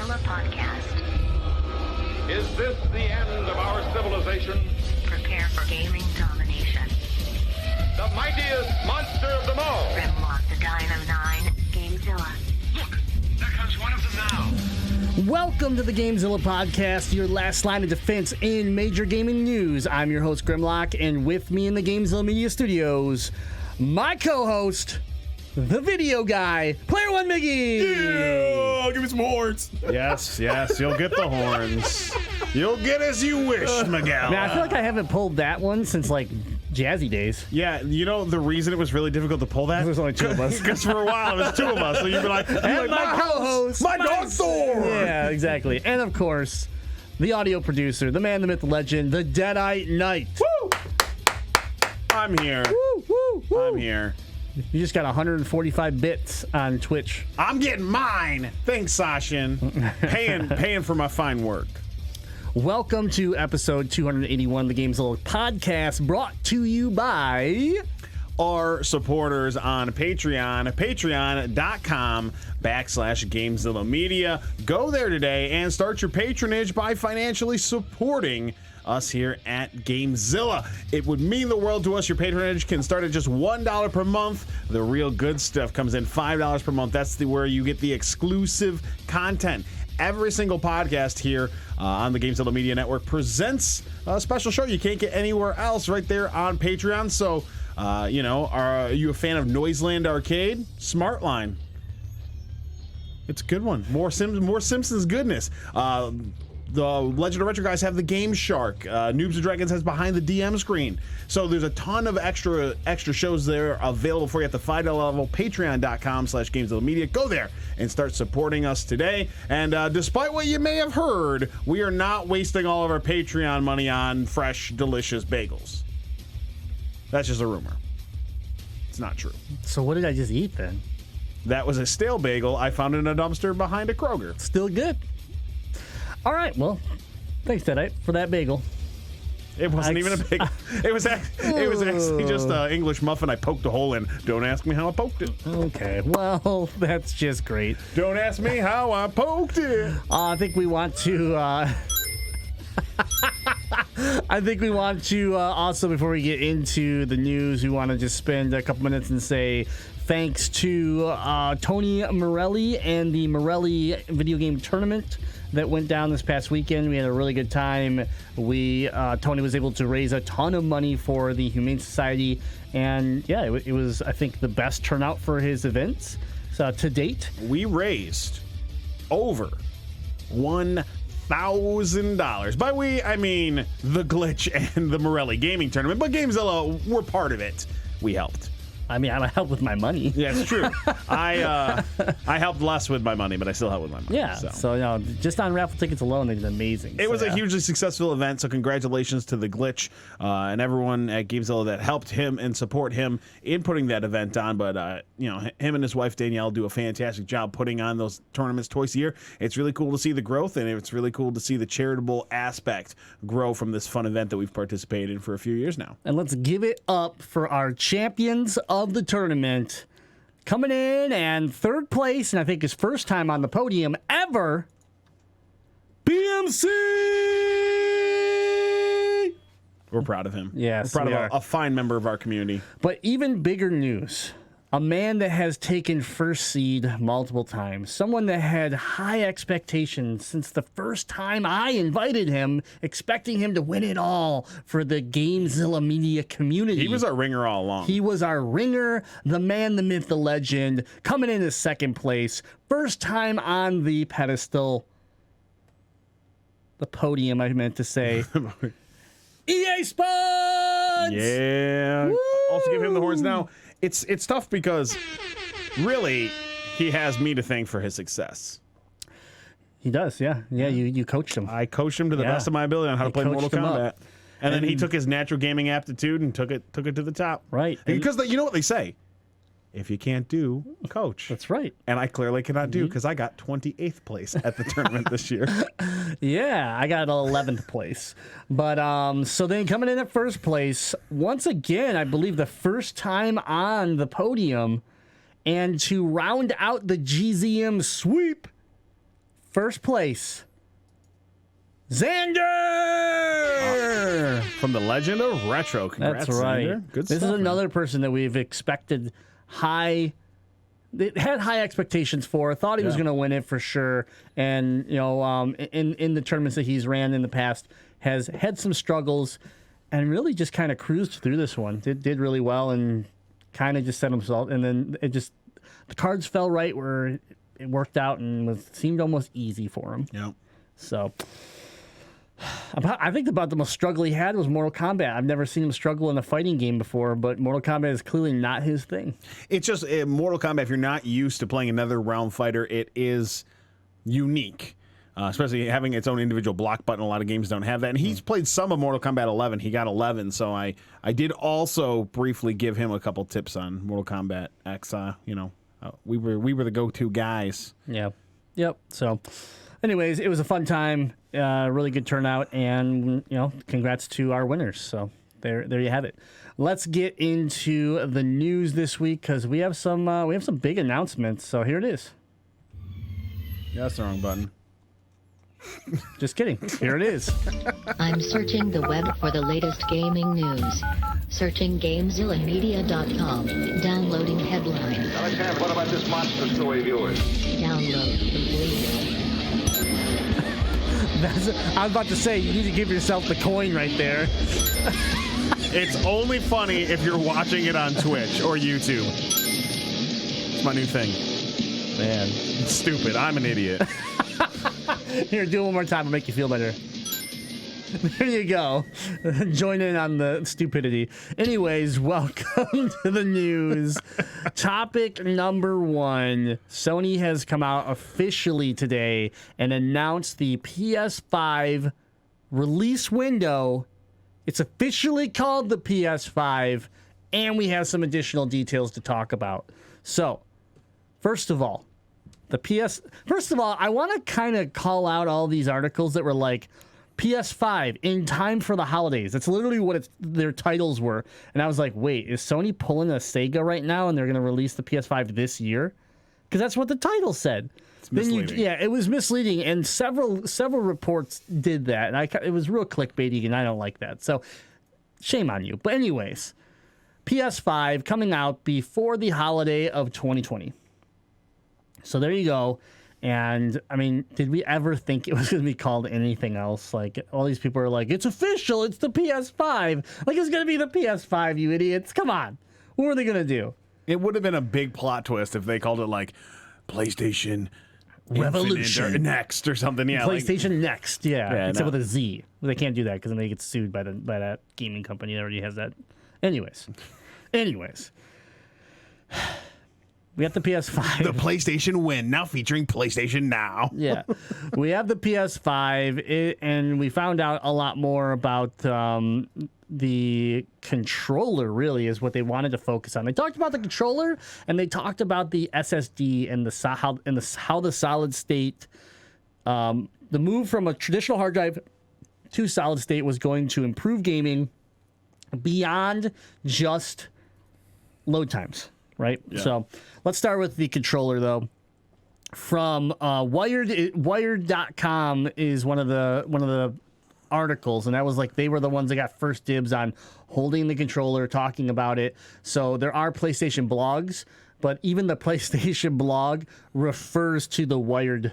GameZilla podcast. Is this the end of our civilization? Prepare for gaming domination. The mightiest monster of them all! Grimlock the Dino 9, GameZilla. Look, there comes one of them now. Welcome to the GameZilla podcast, your last line of defense in major gaming news. I'm your host, Grimlock, and with me in the GameZilla Media Studios, my co-host, the video guy, Player One Miggy. Yeah, give me some horns. Yes, you'll get the horns. You'll get as you wish, Miguel. Man, I feel like I haven't pulled that one since like Jazzy days. Yeah, you know the reason it was really difficult to pull that? There's only two of us. Because for a while it was two of us, so you'd be like, And my co-host, my dog Thor. Yeah, exactly. And of course, the audio producer, the man, the myth, the legend, the Deadite Knight. Woo! I'm here. Woo, woo, woo. I'm here. You just got 145 bits on Twitch. I'm getting mine. Thanks, Sashin. Paying for my fine work. Welcome to episode 281 of the GameZilla podcast, brought to you by Our supporters on Patreon, patreon.com/GameZilla Media. Go there today and start your patronage by financially supporting us here at GameZilla. It would mean the world to us. Your patronage can start at just $1 per month. The real good stuff comes in $5 per month. That's where you get the exclusive content. Every single podcast here on the GameZilla Media Network presents a special show you can't get anywhere else right there on Patreon. So, are you a fan of Noiseland Arcade? Smartline. It's a good one. More Simpsons goodness. The Legend of Retro guys have the Game Shark. Noobs and Dragons has Behind the DM Screen. So there's a ton of extra shows there available for you at the $5 level. Patreon.com/GameZilla Media. Go there and start supporting us today. And despite what you may have heard, we are not wasting all of our Patreon money on fresh, delicious bagels. That's just a rumor. It's not true. So what did I just eat then? That was a stale bagel I found in a dumpster behind a Kroger. Still good. All right, well, thanks, Deadite, for that bagel. It wasn't even a bagel. It was actually just an English muffin I poked a hole in. Don't ask me how I poked it. Okay, well, that's just great. Don't ask me how I poked it. I think we want to... also, before we get into the news, we want to just spend a couple minutes and say thanks to Tony Morelli and the Morelli video game tournament that went down this past weekend. We had a really good time. Tony was able to raise a ton of money for the Humane Society, and yeah, it was, I think, the best turnout for his events to date. We raised over $1,000. By we, I mean the Glitch and the Morelli Gaming Tournament, but GameZilla were part of it. We helped. I mean, I helped with my money. Yeah, it's true. I helped less with my money, but I still helped with my money. Yeah, so just on raffle tickets alone, they did amazing. It was a hugely successful event, so congratulations to the Glitch and everyone at GameZilla that helped him and support him in putting that event on. But, him and his wife, Danielle, do a fantastic job putting on those tournaments twice a year. It's really cool to see the growth, and it's really cool to see the charitable aspect grow from this fun event that we've participated in for a few years now. And let's give it up for our champions of the tournament. Coming in and third place, and I think his first time on the podium ever, BMC! We're proud of him. Yes, we're proud we of are. a fine member of our community. But even bigger news, a man that has taken first seed multiple times, someone that had high expectations since the first time I invited him, expecting him to win it all for the GameZilla Media community. He was our ringer all along. He was our ringer, the man, the myth, the legend, coming in as second place. First time on the pedestal. The podium, I meant to say. EA Sports! Yeah. Woo! Also give him the horns now. It's tough because, really, he has me to thank for his success. He does, yeah. Yeah, you coached him. I coached him to the best of my ability on how to play Mortal Kombat. And then he took his natural gaming aptitude and took it to the top. Right. Because you know what they say? If you can't do, coach. That's right. And I clearly cannot do because I got 28th place at the tournament this year. Yeah, I got 11th place. But so then coming in at first place, once again, I believe the first time on the podium, and to round out the GZM sweep, First place, Xander! From the Legend of Retro. Congrats, That's right. Xander. Good This stuff, is another person that we've expected they had high expectations for. Thought he was going to win it for sure, and in the tournaments that he's ran in the past, has had some struggles, and really just kind of cruised through this one. Did really well, and kind of just set himself. And then the cards fell right where it worked out, and seemed almost easy for him. Yeah. So. I think about the most struggle he had was Mortal Kombat. I've never seen him struggle in a fighting game before, but Mortal Kombat is clearly not his thing. It's just Mortal Kombat, if you're not used to playing another realm fighter, it is unique. Especially having its own individual block button. A lot of games don't have that. And he's played some of Mortal Kombat 11. He got 11, so I did also briefly give him a couple tips on Mortal Kombat X. We were the go-to guys. Yeah. Yep. So, anyways, it was a fun time. Really good turnout, and congrats to our winners. So there you have it. Let's get into the news this week because we have some big announcements. So here it is. Yeah, that's the wrong button. Just kidding. Here it is. I'm searching the web for the latest gaming news. Searching GameZillaMedia.com. Downloading headline. Alexander, what about this monster story of yours? Download completed. I was about to say, you need to give yourself the coin right there. It's only funny if you're watching it on Twitch or YouTube. It's my new thing. Man, it's stupid. I'm an idiot. Here, do it one more time. It'll make you feel better. There you go. Join in on the stupidity. Anyways, welcome to the news. Topic number one. Sony has come out officially today and announced the PS5 release window. It's officially called the PS5, and we have some additional details to talk about. So, first of all, I want to kind of call out all these articles that were like, PS5 in time for the holidays. That's literally what their titles were. And I was like, wait, is Sony pulling a Sega right now and they're going to release the PS5 this year? Because that's what the title said. It's misleading. It was misleading, and several reports did that, and it was real clickbaity, and I don't like that. So shame on you. But anyways, PS5 coming out before the holiday of 2020. So there you go. And, I mean, did we ever think it was going to be called anything else? Like, all these people are like, it's official, it's the PS5. Like, it's going to be the PS5, you idiots. Come on. What were they going to do? It would have been a big plot twist if they called it, like, PlayStation Revolution Infinite or Next or something. Yeah, PlayStation Next, yeah except no. with a Z. They can't do that because then they get sued by that gaming company that already has that. Anyways. We have the PS5. The PlayStation Win, now featuring PlayStation Now. Yeah. We have the PS5, and we found out a lot more about the controller, really, is what they wanted to focus on. They talked about the controller, and they talked about the SSD and how the solid state, the move from a traditional hard drive to solid state was going to improve gaming beyond just load times. Right. Yeah. So let's start with the controller, though. From Wired.com is one of the articles, and that was like they were the ones that got first dibs on holding the controller, talking about it. So there are PlayStation blogs, but even the PlayStation blog refers to the Wired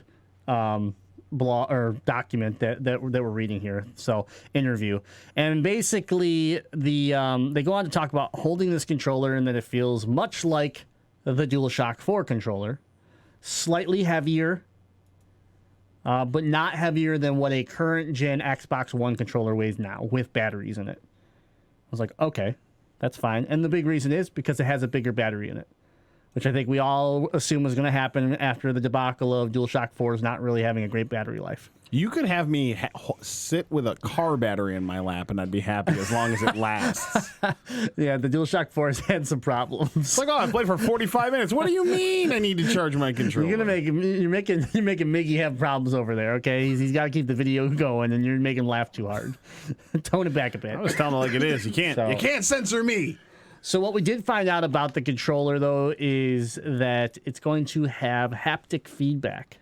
blog or document that we're reading here. So interview, and basically they go on to talk about holding this controller and that it feels much like the DualShock 4 controller, slightly heavier, but not heavier than what a current gen Xbox One controller weighs now with batteries in it. I was like, okay, that's fine. And the big reason is because it has a bigger battery in it, which I think we all assume was going to happen after the debacle of DualShock 4s not really having a great battery life. You could have me sit with a car battery in my lap, and I'd be happy as long as it lasts. Yeah, the DualShock 4's had some problems. It's like, oh, I played for 45 minutes. What do you mean I need to charge my controller? You're making Miggy have problems over there, okay? He's got to keep the video going, and you're making him laugh too hard. Tone it back a bit. I was telling it like it is. You can't censor me. So what we did find out about the controller, though, is that it's going to have haptic feedback.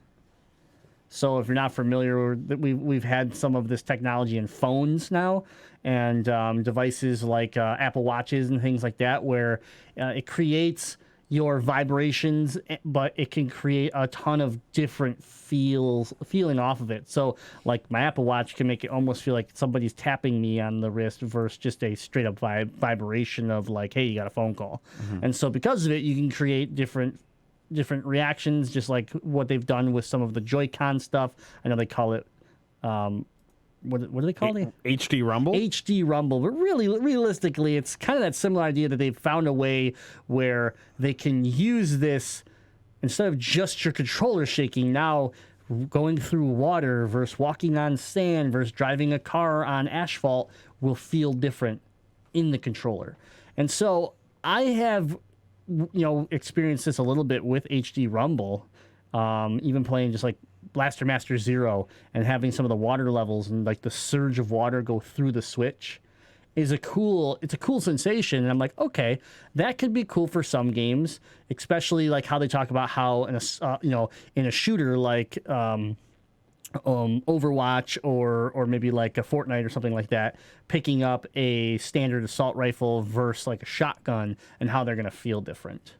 So if you're not familiar, we've had some of this technology in phones now, and devices like Apple Watches and things like that, where it creates your vibrations, but it can create a ton of different feeling off of it. So like my Apple Watch can make it almost feel like somebody's tapping me on the wrist versus just a straight up vibration of like, hey, you got a phone call. And so because of it, you can create different reactions, just like what they've done with some of the Joy-Con stuff. I know they call it what do they call it? HD Rumble? HD Rumble. But really, realistically, it's kind of that similar idea that they've found a way where they can use this instead of just your controller shaking, now going through water versus walking on sand versus driving a car on asphalt will feel different in the controller. And so I have, experienced this a little bit with HD Rumble, even playing just like Blaster Master Zero and having some of the water levels and like the surge of water go through the Switch it's a cool sensation. And I'm like, okay, that could be cool for some games, especially like how they talk about how in a shooter like Overwatch or maybe like a Fortnite or something like that, picking up a standard assault rifle versus like a shotgun and how they're going to feel different.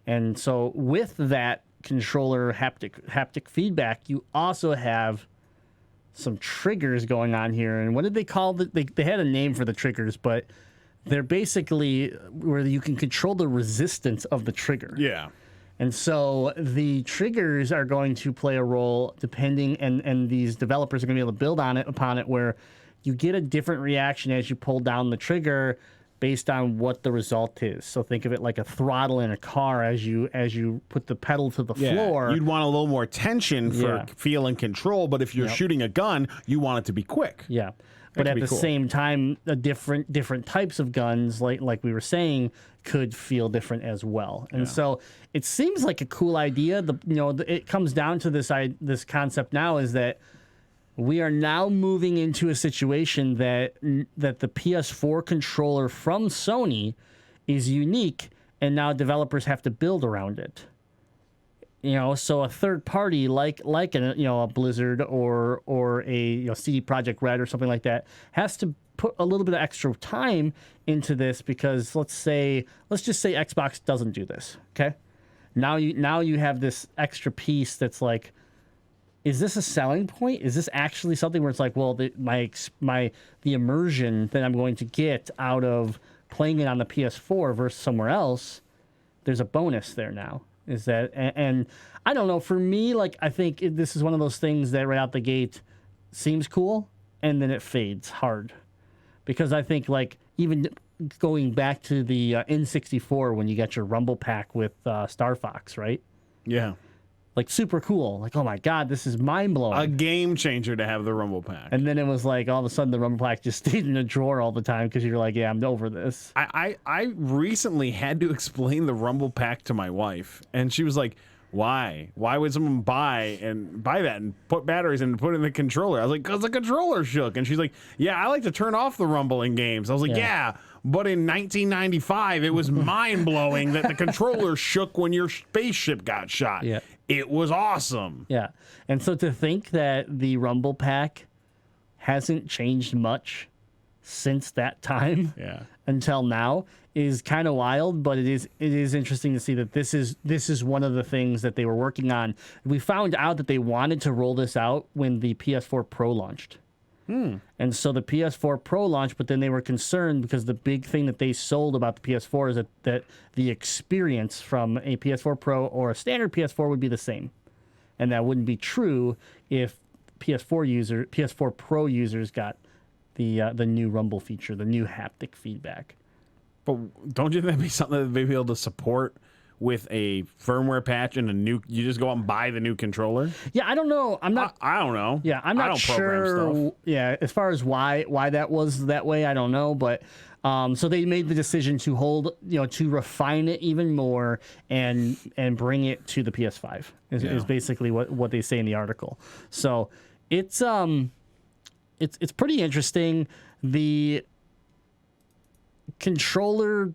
And so with that controller haptic feedback, you also have some triggers going on here. And what did they call they had a name for the triggers, but they're basically where you can control the resistance of the trigger. Yeah. And so the triggers are going to play a role depending, and these developers are going to be able to build upon it, where you get a different reaction as you pull down the trigger based on what the result is. So think of it like a throttle in a car as you put the pedal to the floor. You'd want a little more tension for feel and control, but if you're shooting a gun, you want it to be quick. Yeah. But at the same time, different types of guns, like we were saying, could feel different as well. And so it seems like a cool idea. It comes down to this concept now is that we are now moving into a situation that the PS4 controller from Sony is unique, and now developers have to build around it. So a third party like a Blizzard or a CD Projekt Red or something like that has to put a little bit of extra time into this, because let's just say Xbox doesn't do this. Okay, now you have this extra piece that's like, is this a selling point? Is this actually something where it's like, well, the immersion that I'm going to get out of playing it on the PS4 versus somewhere else, there's a bonus there now. Is that, and I don't know, for me, like, I think this is one of those things that right out the gate seems cool, and then it fades hard. Because I think, like, even going back to the N64 when you got your Rumble Pack with Star Fox, right? Yeah. Like, super cool. Like, oh my God, this is mind-blowing. A game changer to have the Rumble Pack. And then it was like, all of a sudden, the Rumble Pack just stayed in a drawer all the time because you're like, yeah, I'm over this. I recently had to explain the Rumble Pack to my wife, and she was like, why? Why would someone buy that and put batteries in and put it in the controller? I was like, because the controller shook. And she's like, yeah, I like to turn off the rumble in games. I was like, yeah, but in 1995, it was mind-blowing that the controller shook when your spaceship got shot. Yeah. It was awesome. Yeah. And so to think that the Rumble Pack hasn't changed much since that time until now is kind of wild, but it is interesting to see that this is one of the things that they were working on. We found out that they wanted to roll this out when the PS4 Pro launched. And so the PS4 Pro launched, but then they were concerned because the big thing that they sold about the PS4 is that the experience from a PS4 Pro or a standard PS4 would be the same. And that wouldn't be true if PS4 Pro users got the new Rumble feature, the new haptic feedback. But don't you think that'd be something that they'd be able to support with a firmware patch and you just go out and buy the new controller? Yeah, I don't know. I don't know. Yeah, I'm not sure. Stuff. Yeah, as far as why that was that way, I don't know. But so they made the decision to hold, to refine it even more and bring it to the PS5 is basically what they say in the article. So it's pretty interesting. The controller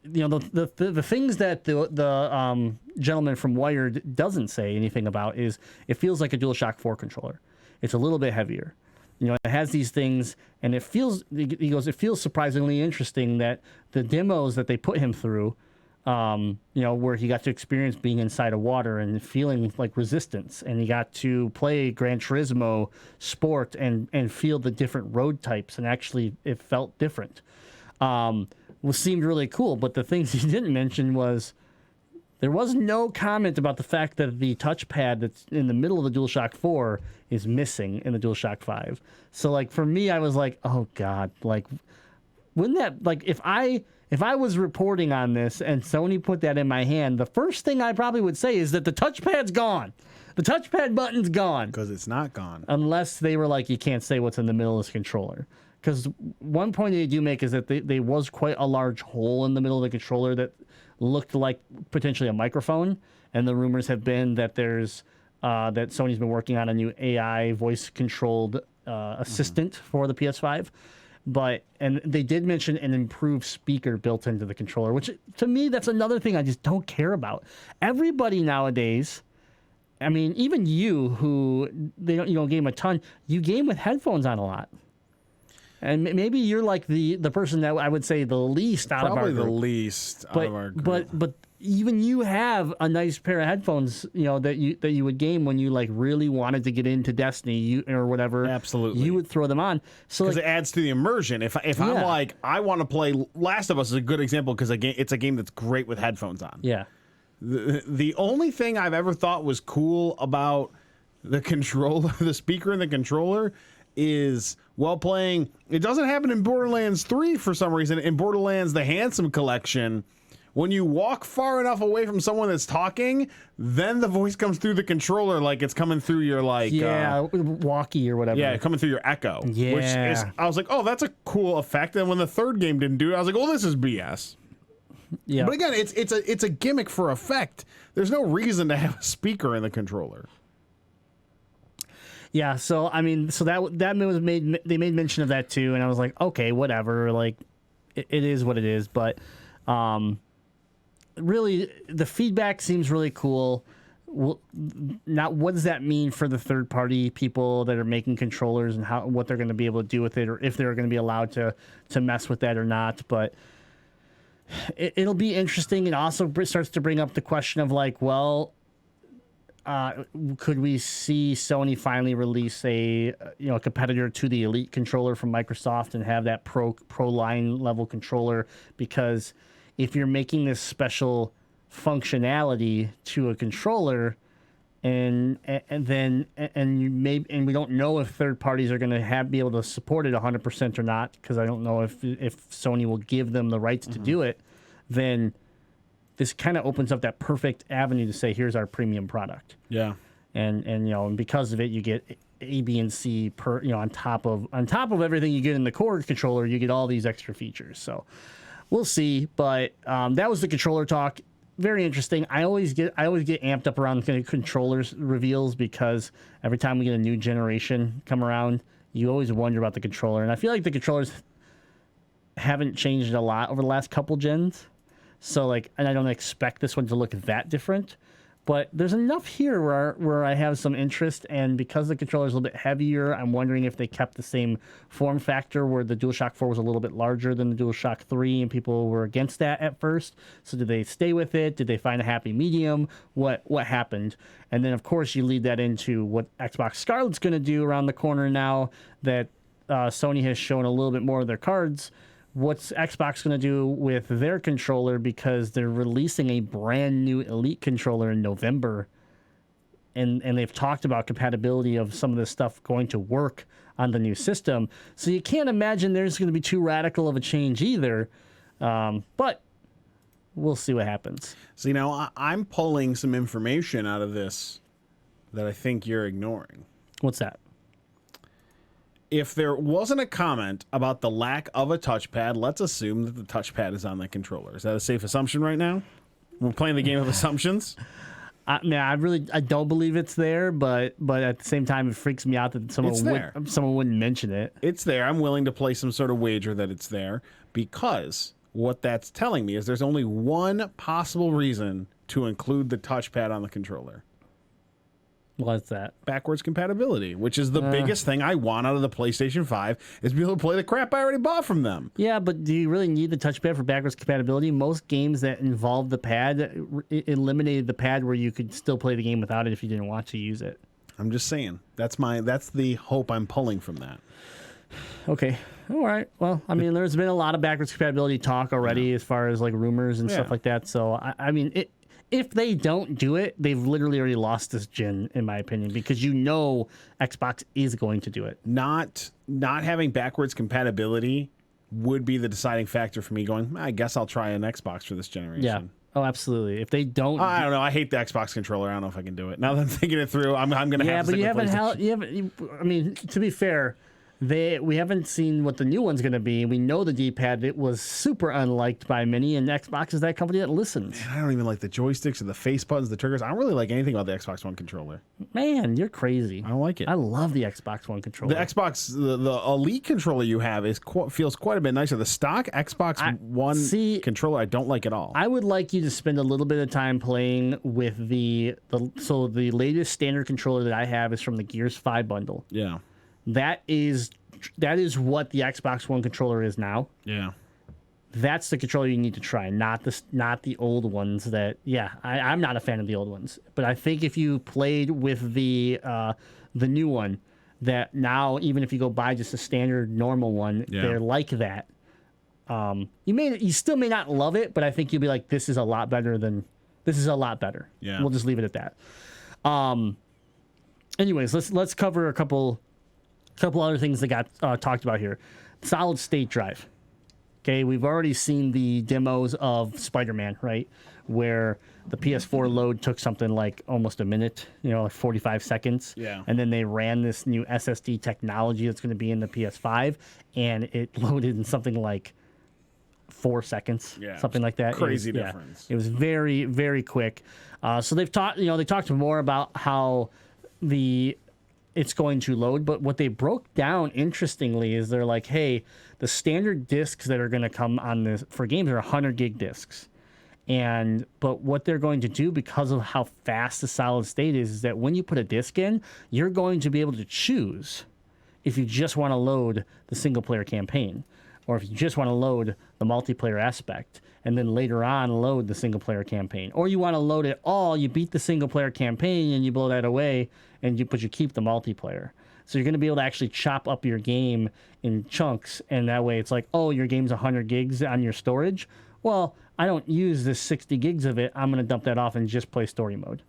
the things that the gentleman from Wired doesn't say anything about is it feels like a DualShock 4 controller. It's a little bit heavier. It has these things, and it feels surprisingly interesting that the demos that they put him through, where he got to experience being inside of water and feeling like resistance, and he got to play Gran Turismo Sport and feel the different road types, and actually it felt different. Seemed really cool, but the things he didn't mention was there was no comment about the fact that the touchpad that's in the middle of the DualShock 4 is missing in the DualShock 5. So, like, for me, I was like, oh, God. Like, wouldn't that... Like, if I was reporting on this and Sony put that in my hand, the first thing I probably would say is that the touchpad's gone. The touchpad button's gone. Because it's not gone. Unless they were like, you can't say what's in the middle of this controller. Because one point they do make is that there was quite a large hole in the middle of the controller that looked like potentially a microphone, and the rumors have been that there's that Sony's been working on a new AI voice-controlled assistant for the PS5. And they did mention an improved speaker built into the controller, which to me that's another thing I just don't care about. Everybody nowadays, I mean, even you who you don't game a ton, you game with headphones on a lot. And maybe you're like the person that I would say the least out of our group. Probably the least out of our group. But even you have a nice pair of headphones, that you would game when you like really wanted to get into Destiny or whatever. Absolutely, you would throw them on. So because it adds to the immersion. If I'm like I want to play Last of Us is a good example because it's a game that's great with headphones on. Yeah. The only thing I've ever thought was cool about the controller, the speaker in the controller, is while playing. It doesn't happen in Borderlands 3 for some reason. In Borderlands: The Handsome Collection, when you walk far enough away from someone that's talking, then the voice comes through the controller like it's coming through your walkie or whatever. Yeah, coming through your Echo. Yeah. Which is, I was like, oh, that's a cool effect. And when the third game didn't do it, I was like, oh, this is BS. Yeah. But again, it's a gimmick for effect. There's no reason to have a speaker in the controller. Yeah, so I mean, that was made. They made mention of that too, and I was like, okay, whatever. Like, it is what it is. But really, the feedback seems really cool. Now, what does that mean for the third-party people that are making controllers and what they're going to be able to do with it, or if they're going to be allowed to mess with that or not? But it'll be interesting. It also starts to bring up the question of like, well. Could we see Sony finally release a competitor to the Elite controller from Microsoft and have that pro line level controller? Because if you're making this special functionality to a controller, and we don't know if third parties are going to be able to support it 100% or not, because I don't know if Sony will give them the rights to do it, then this kind of opens up that perfect avenue to say, here's our premium product. Yeah. And because of it, you get A, B, and C on top of everything you get in the core controller, you get all these extra features. So we'll see. But that was the controller talk. Very interesting. I always get amped up around controllers reveals because every time we get a new generation come around, you always wonder about the controller. And I feel like the controllers haven't changed a lot over the last couple gens. So, and I don't expect this one to look that different, but there's enough here where I have some interest, and because the controller is a little bit heavier, I'm wondering if they kept the same form factor where the DualShock 4 was a little bit larger than the DualShock 3, and people were against that at first. So did they stay with it? Did they find a happy medium? What happened? And then, of course, you lead that into what Xbox Scarlet's going to do around the corner now that Sony has shown a little bit more of their cards. What's Xbox going to do with their controller, because they're releasing a brand new Elite controller in November, and they've talked about compatibility of some of this stuff going to work on the new system. So you can't imagine there's going to be too radical of a change either, but we'll see what happens. So, I'm pulling some information out of this that I think you're ignoring. What's that? If there wasn't a comment about the lack of a touchpad, let's assume that the touchpad is on the controller. Is that a safe assumption right now? We're playing the game of assumptions. I don't believe it's there, but at the same time, it freaks me out that someone wouldn't mention it. It's there. I'm willing to play some sort of wager that it's there because what that's telling me is there's only one possible reason to include the touchpad on the controller. What's that? Backwards compatibility, which is the biggest thing I want out of the PlayStation 5, is to be able to play the crap I already bought from them. Yeah, but do you really need the touchpad for backwards compatibility? Most games that involved the pad eliminated the pad where you could still play the game without it if you didn't want to use it. I'm just saying. That's the hope I'm pulling from that. Okay. All right. Well, I mean, there's been a lot of backwards compatibility talk already as far as like rumors and stuff like that. So, I mean, if they don't do it, they've literally already lost this gen, in my opinion, because Xbox is going to do it. Not having backwards compatibility would be the deciding factor for me going, I guess I'll try an Xbox for this generation. Yeah. Oh, absolutely. If they don't... I don't know. I hate the Xbox controller. I don't know if I can do it. Now that I'm thinking it through, I'm going to have to Yeah, but stick with PlayStation. I mean, to be fair... We haven't seen what the new one's going to be. We know the D-pad, it was super unliked by many, and Xbox is that company that listens. Man, I don't even like the joysticks or the face buttons, the triggers. I don't really like anything about the Xbox One controller. Man, you're crazy. I don't like it. I love the Xbox One controller. The Xbox, the Elite controller you have feels quite a bit nicer. The stock Xbox One controller, I don't like at all. I would like you to spend a little bit of time playing with the latest standard controller that I have is from the Gears 5 bundle. Yeah. That is what the Xbox One controller is now. Yeah. That's the controller you need to try, not the old ones that, I'm not a fan of the old ones. But I think if you played with the new one, that now, even if you go buy just a standard normal one, they're like that. You still may not love it, but I think you'll be like, this is a lot better. Yeah. We'll just leave it at that. Anyways, let's cover a couple other things that got talked about here. Solid state drive. Okay, we've already seen the demos of Spider-Man, right? Where the PS4 load took something like almost a minute, like 45 seconds. Yeah. And then they ran this new SSD technology that's going to be in the PS5, and it loaded in something like 4 seconds, something like that. Crazy difference. It was very, very quick. So they talked more about how it's going to load, but what they broke down interestingly is they're like, hey, the standard discs that are going to come on this for games are 100 gig discs. But what they're going to do, because of how fast the solid state is that when you put a disc in, you're going to be able to choose if you just want to load the single player campaign, or if you just want to load the multiplayer aspect, and then later on load the single player campaign. Or you want to load it all, you beat the single player campaign and you blow that away, but you keep the multiplayer. So you're going to be able to actually chop up your game in chunks, and that way it's like, oh, your game's 100 gigs on your storage. Well, I don't use this 60 gigs of it. I'm going to dump that off and just play story mode.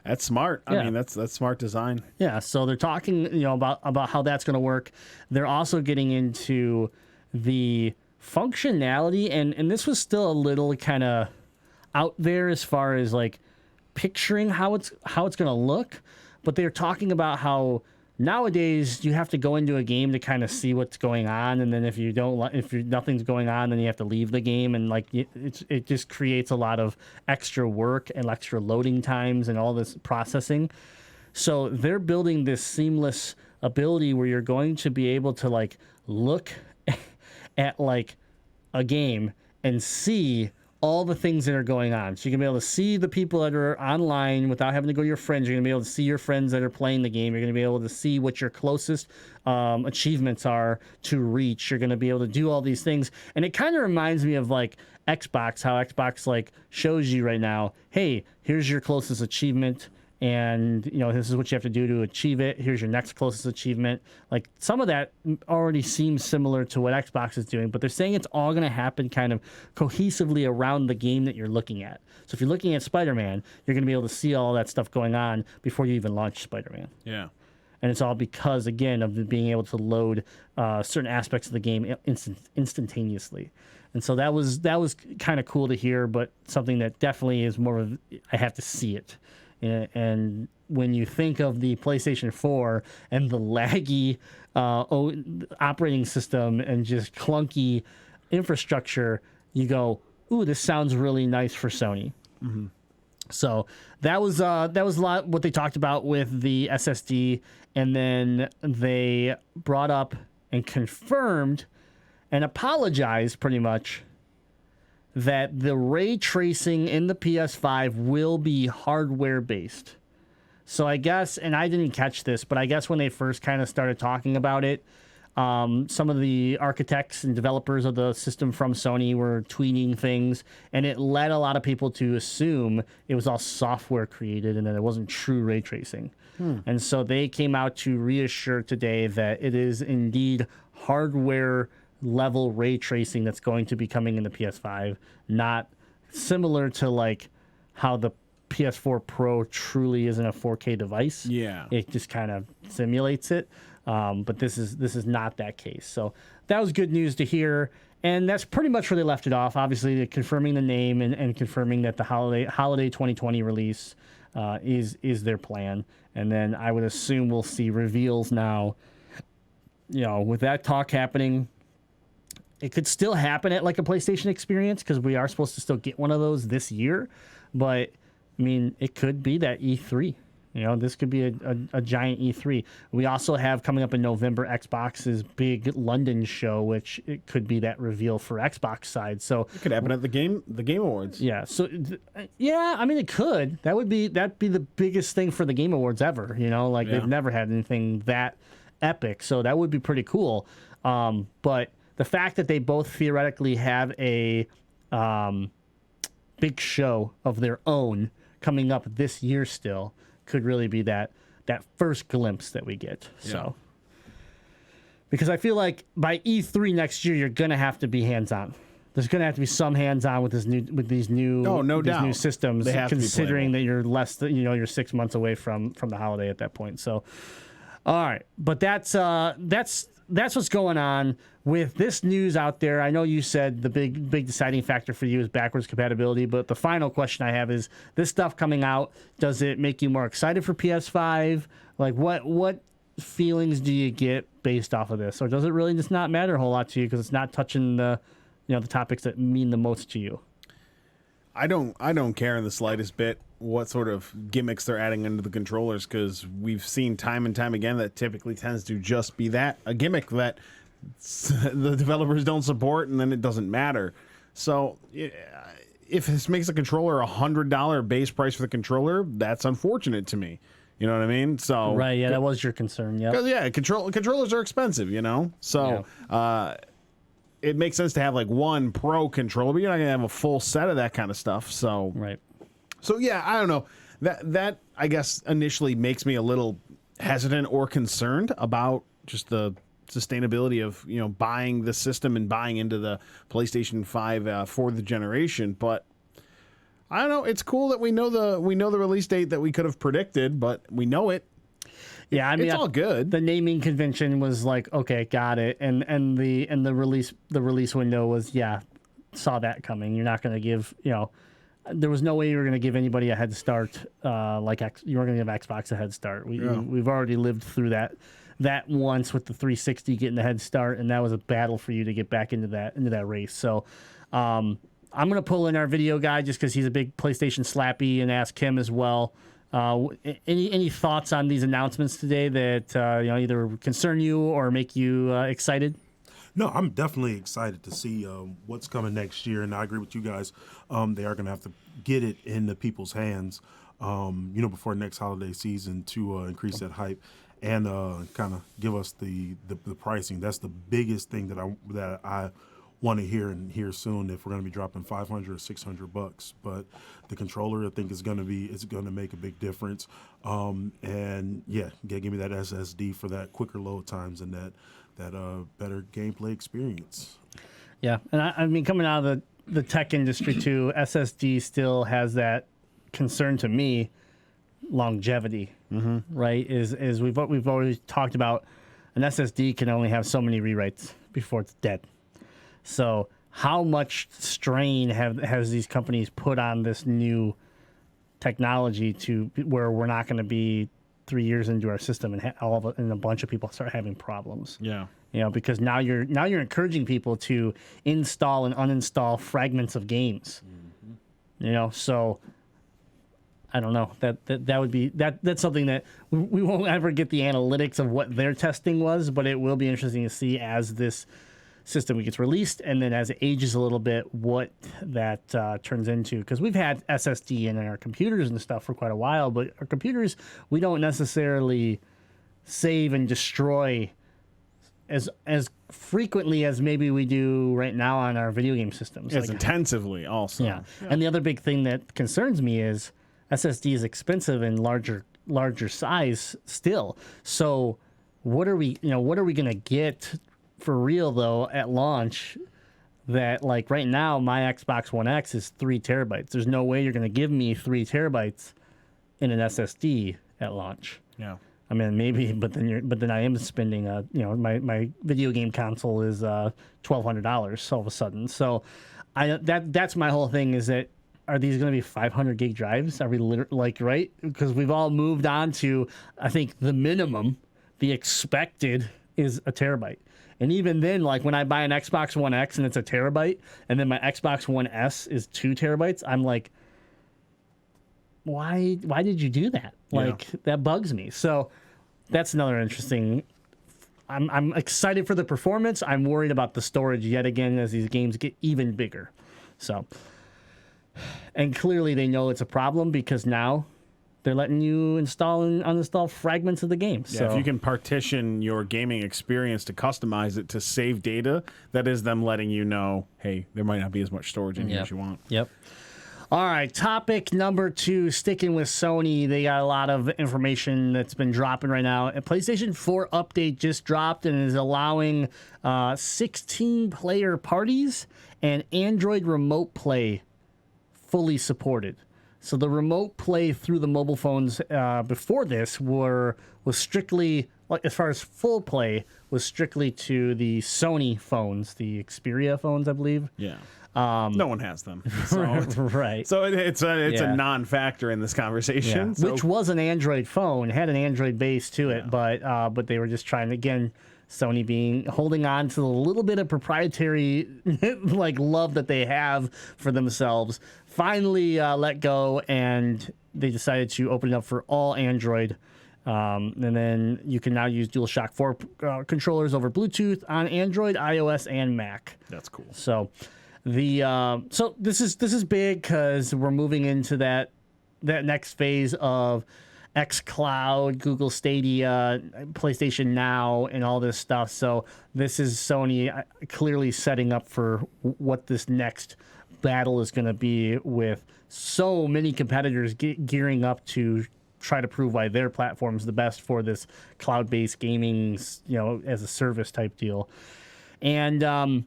That's smart. I mean, that's smart design. Yeah, so they're talking, about how that's going to work. They're also getting into the functionality, and this was still a little kind of out there as far as like picturing how it's going to look, but they're talking about how nowadays you have to go into a game to kind of see what's going on, and then if nothing's going on, then you have to leave the game, and like it just creates a lot of extra work and extra loading times and all this processing. So they're building this seamless ability where you're going to be able to like look at like a game and see all the things that are going on. So you can be able to see the people that are online without having to go to your friends. You're going to be able to see your friends that are playing the game. You're going to be able to see what your closest achievements are to reach. You're going to be able to do all these things. And it kind of reminds me of like Xbox, how Xbox like shows you right now, hey, here's your closest achievement. And, this is what you have to do to achieve it. Here's your next closest achievement. Like, some of that already seems similar to what Xbox is doing, but they're saying it's all going to happen kind of cohesively around the game that you're looking at. So if you're looking at Spider-Man, you're going to be able to see all that stuff going on before you even launch Spider-Man. Yeah. And it's all because, again, of being able to load certain aspects of the game instantaneously. And so that was kind of cool to hear, but something that definitely is more of, I have to see it. And when you think of the PlayStation 4 and the laggy operating system and just clunky infrastructure, you go, ooh, this sounds really nice for Sony. Mm-hmm. So that was a lot what they talked about with the SSD, and then they brought up and confirmed and apologized pretty much that the ray tracing in the PS5 will be hardware based. So I guess, and I didn't catch this, but I guess when they first kind of started talking about it, some of the architects and developers of the system from Sony were tweeting things, and it led a lot of people to assume it was all software created and that it wasn't true ray tracing. And so they came out to reassure today that it is indeed hardware level ray tracing that's going to be coming in the PS5, not similar to like how the PS4 Pro truly isn't a 4K device. Yeah. It just kind of simulates it. But this is not that case. So that was good news to hear. And that's pretty much where they left it off. Obviously, confirming the name and confirming that the holiday 2020 release is their plan. And then I would assume we'll see reveals now. You know, with that talk happening, it could still happen at like a PlayStation experience because we are supposed to still get one of those this year. But, I mean, it could be that E3. You know, this could be a giant E3. We also have coming up in November Xbox's big London show, which it could be that reveal for Xbox side. So It could happen at the Game Awards. yeah, so yeah, I mean it could. That'd be the biggest thing for the Game Awards ever. You know, like they've never had anything that epic. So that would be pretty cool. But the fact that they both theoretically have a big show of their own coming up this year still could really be that first glimpse that we get. Yeah. So because I feel like by E3 next year you're gonna have to be hands-on. There's gonna have to be some hands-on with these new new systems, considering that you're less than you're 6 months away from the holiday at that point. So all right, but that's what's going on with this news out there. I know you said the big deciding factor for you is backwards compatibility, but the final question I have is this stuff coming out, does it make you more excited for PS5? Like what feelings do you get based off of this? Or does it really just not matter a whole lot to you because it's not touching the the topics that mean the most to you? I don't care in the slightest bit what sort of gimmicks they're adding into the controllers, because we've seen time and time again that typically tends to just be a gimmick that the developers don't support, and then it doesn't matter. So if this makes a controller $100 base price for the controller, that's unfortunate to me. You know what I mean? So right, yeah, that was your concern, yeah. Because controllers are expensive, So it makes sense to have like one pro controller, but you're not gonna have a full set of that kind of stuff. So right. So yeah, I don't know. That I guess initially makes me a little hesitant or concerned about just the sustainability of buying the system and buying into the PlayStation 5 for the generation. But I don't know. It's cool that we know the release date that we could have predicted, but we know it. Yeah, I mean, it's all good. The naming convention was like, okay, got it, and the release window was saw that coming. You're not going to give there was no way you were going to give anybody a head start like you were going to give Xbox a head start. We've already lived through that once with the 360 getting the head start, and that was a battle for you to get back into that race. So I'm going to pull in our video guy just because he's a big PlayStation slappy and ask him as well. Any thoughts on these announcements today that either concern you or make you excited? No, I'm definitely excited to see what's coming next year, and I agree with you guys. They are going to have to get it in the people's hands, before next holiday season to increase that hype and kind of give us the pricing. That's the biggest thing that I want to hear soon. If we're going to be dropping $500 or $600, but the controller I think is going to make a big difference. And yeah, give me that SSD for that quicker load times and that better gameplay experience. Yeah, and I mean, coming out of the tech industry too, SSD still has that concern to me, longevity. Right? Is we've always talked about an SSD can only have so many rewrites before it's dead. So how much strain has these companies put on this new technology to where we're not going to be 3 years into our system and and a bunch of people start having problems. Yeah. Because now you're encouraging people to install and uninstall fragments of games. So I don't know. That would be that's something that we won't ever get the analytics of what their testing was, but it will be interesting to see as this system gets released, and then as it ages a little bit, what that turns into. Because we've had SSD in our computers and stuff for quite a while, but our computers, we don't necessarily save and destroy as frequently as maybe we do right now on our video game systems. As intensively also. Yeah. And the other big thing that concerns me is SSD is expensive and larger size still. So what are we going to get for real though at launch that, like, right now my Xbox One X is 3 terabytes. There's no way you're going to give me 3 terabytes in an SSD at launch. Yeah. I mean, maybe, but then I am spending my video game console is $1,200 all of a sudden. So that's my whole thing, is that, are these going to be 500 gig drives? Are we right? Because we've all moved on to, I think the minimum, the expected is a terabyte. And even then, like when I buy an Xbox One X and it's a terabyte, and then my Xbox One S is 2 terabytes, I'm like, why did you do that? Like, that bugs me. So that's another interesting. I'm excited for the performance. I'm worried about the storage yet again as these games get even bigger. So, and clearly they know it's a problem, because now they're letting you install and uninstall fragments of the game. Yeah, so if you can partition your gaming experience to customize it to save data, that is them letting you know, hey, there might not be as much storage in here as you want. Yep. All right, topic number 2, sticking with Sony. They got a lot of information that's been dropping right now. A PlayStation 4 update just dropped and is allowing 16-player parties and Android remote play fully supported. So the remote play through the mobile phones before this was strictly, like, as far as full play, was strictly to the Sony phones, the Xperia phones, I believe. Yeah. No one has them. So, right. So it's a non-factor in this conversation. Yeah. So. Which was an Android phone, had an Android base to it, but they were just trying to, again, Sony holding on to the little bit of proprietary like love that they have for themselves, finally let go, and they decided to open it up for all Android. And then you can now use DualShock 4 controllers over Bluetooth on Android, iOS, and Mac. That's cool. So so this is big, because we're moving into that next phase of xCloud, Google Stadia, PlayStation Now, and all this stuff. So this is Sony clearly setting up for what this next battle is going to be, with so many competitors gearing up to try to prove why their platform is the best for this cloud-based gaming, as a service type deal. And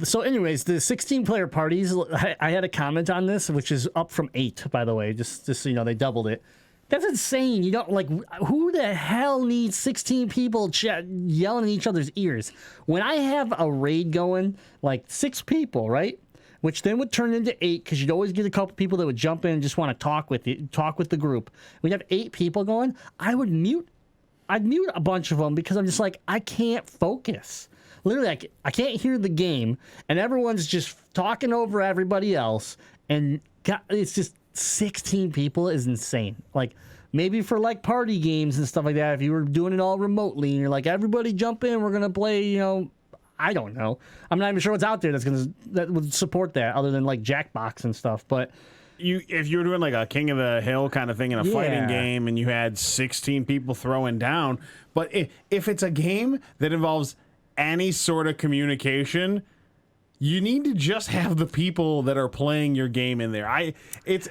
so anyways, the 16-player parties, I had a comment on this, which is up from 8, by the way, just so you know, they doubled it. That's insane. You don't, like, who the hell needs 16 people yelling in each other's ears? When I have a raid going, like 6 people, right? Which then would turn into 8, because you'd always get a couple people that would jump in and just want to talk with the group. We'd have 8 people going. I'd mute a bunch of them, because I'm just like, I can't focus. Literally, I can't hear the game, and everyone's just talking over everybody else, and it's just 16 people is insane. Like, maybe for like party games and stuff like that, if you were doing it all remotely and you're like, everybody jump in, we're gonna play, I don't know. I'm not even sure what's out there that would support that, other than like Jackbox and stuff. But if you were doing like a King of the Hill kind of thing in a fighting game, and you had 16 people throwing down, but if it's a game that involves any sort of communication, you need to just have the people that are playing your game in there. It's